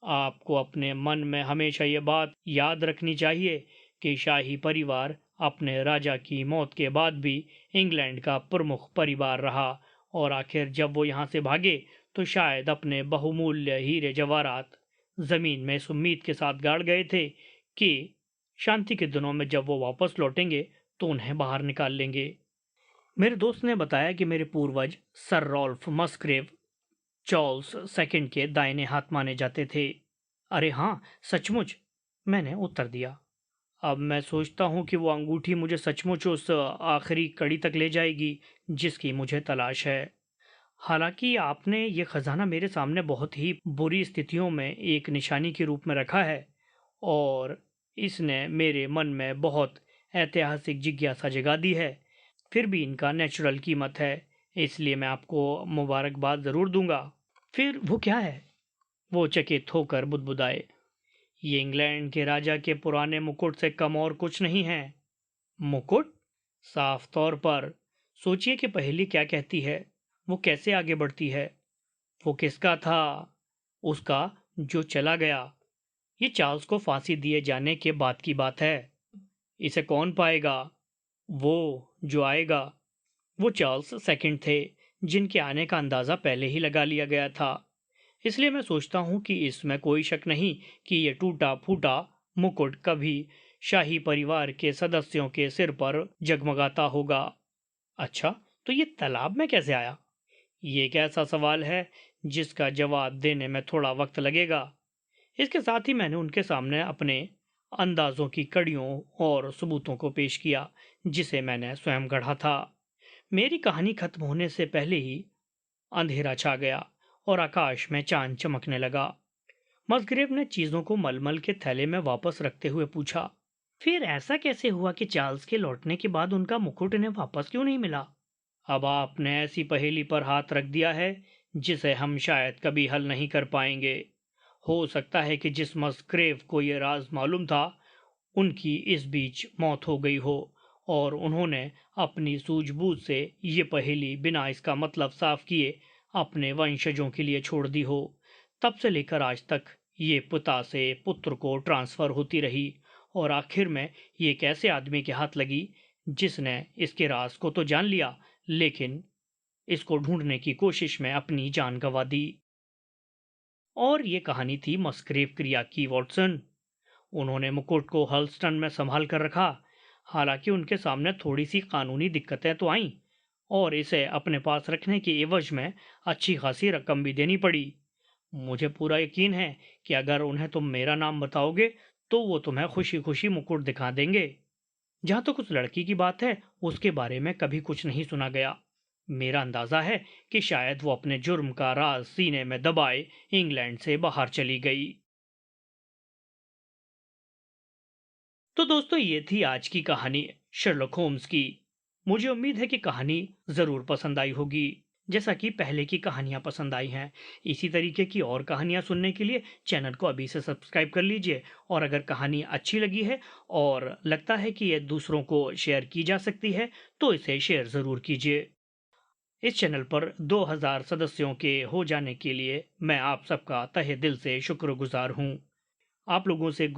[SPEAKER 1] आपको अपने मन में हमेशा ये बात याद रखनी चाहिए कि शाही परिवार अपने राजा की मौत के बाद भी इंग्लैंड का प्रमुख परिवार रहा, और आखिर जब वो यहाँ से भागे तो शायद अपने बहुमूल्य हीरे जवाहरात जमीन में इस उम्मीद के साथ गाड़ गए थे कि शांति के दिनों में जब वो वापस लौटेंगे तो उन्हें बाहर निकाल लेंगे। मेरे दोस्त ने बताया कि मेरे पूर्वज सर रॉल्फ मस्ग्रेव चार्ल्स सेकंड के दाहिने हाथ माने जाते थे। अरे हाँ, सचमुच, मैंने उत्तर दिया। अब मैं सोचता हूँ कि वो अंगूठी मुझे सचमुच उस आखिरी कड़ी तक ले जाएगी जिसकी मुझे तलाश है। हालांकि आपने ये खजाना मेरे सामने बहुत ही बुरी स्थितियों में एक निशानी के रूप में रखा है और इसने मेरे मन में बहुत ऐतिहासिक जिज्ञासा जगा दी है। फिर भी इनका नेचुरल कीमत है, इसलिए मैं आपको मुबारकबाद ज़रूर दूंगा। फिर वो क्या है? वो चकित होकर बुदबुदाए। ये इंग्लैंड के राजा के पुराने मुकुट से कम और कुछ नहीं है। मुकुट? साफ तौर पर सोचिए कि पहेली क्या कहती है, वो कैसे आगे बढ़ती है। वो किसका था? उसका, जो चला गया। ये चार्ल्स को फांसी दिए जाने के बाद की बात है। इसे कौन पाएगा? वो जो आएगा। वो चार्ल्स सेकंड थे जिनके आने का अंदाजा पहले ही लगा लिया गया था। इसलिए मैं सोचता हूं कि इसमें कोई शक नहीं कि ये टूटा फूटा मुकुट कभी शाही परिवार के सदस्यों के सिर पर जगमगाता होगा। अच्छा, तो ये तालाब में कैसे आया? ये एक ऐसा सवाल है जिसका जवाब देने में थोड़ा वक्त लगेगा। इसके साथ ही मैंने उनके सामने अपने अंदाजों की कड़ियों और सबूतों को पेश किया जिसे मैंने स्वयं गढ़ा था। मेरी कहानी खत्म होने से पहले ही अंधेरा छा गया और आकाश में चांद चमकने लगा। मसग्रेव ने चीजों को मलमल के थैले में वापस रखते हुए पूछा, फिर ऐसा कैसे हुआ कि चार्ल्स के लौटने के बाद उनका मुकुट इन्हें वापस क्यों नहीं मिला? अब आपने ऐसी पहेली पर हाथ रख दिया है जिसे हम शायद कभी हल नहीं कर पाएंगे। हो सकता है कि जिस मसग्रेव को यह राज मालूम था उनकी इस बीच मौत हो गई हो और उन्होंने अपनी सूझबूझ से ये पहेली बिना इसका मतलब साफ किए अपने वंशजों के लिए छोड़ दी हो। तब से लेकर आज तक ये पिता से पुत्र को ट्रांसफर होती रही और आखिर में ये एक ऐसे आदमी के हाथ लगी जिसने इसके राज को तो जान लिया लेकिन इसको ढूंढने की कोशिश में अपनी जान गंवा दी। और ये कहानी थी मस्ग्रेव क्रिया की, वॉटसन। उन्होंने मुकुट को हल्स्टन में संभाल कर रखा। हालांकि उनके सामने थोड़ी सी कानूनी दिक्कतें तो आईं और इसे अपने पास रखने के एवज में अच्छी खासी रकम भी देनी पड़ी। मुझे पूरा यकीन है कि अगर उन्हें तुम मेरा नाम बताओगे तो वो तुम्हें खुशी खुशी मुकुट दिखा देंगे। जहां तक उस लड़की की बात है उसके बारे में कभी कुछ नहीं सुना गया। मेरा अंदाजा है कि शायद वो अपने जुर्म का राज सीने में दबाए इंग्लैंड से बाहर चली गई। तो दोस्तों, ये थी आज की कहानी शर्लक होम्स की। मुझे उम्मीद है कि कहानी जरूर पसंद आई होगी जैसा कि पहले की कहानियां पसंद आई हैं। इसी तरीके की और कहानियां सुनने के लिए चैनल को अभी से सब्सक्राइब कर लीजिए और अगर कहानी अच्छी लगी है और लगता है कि यह दूसरों को शेयर की जा सकती है तो इसे शेयर जरूर कीजिए। इस चैनल पर 2000 सदस्यों के हो जाने के लिए मैं आप सबका तहे दिल से शुक्रगुजार हूँ। आप लोगों से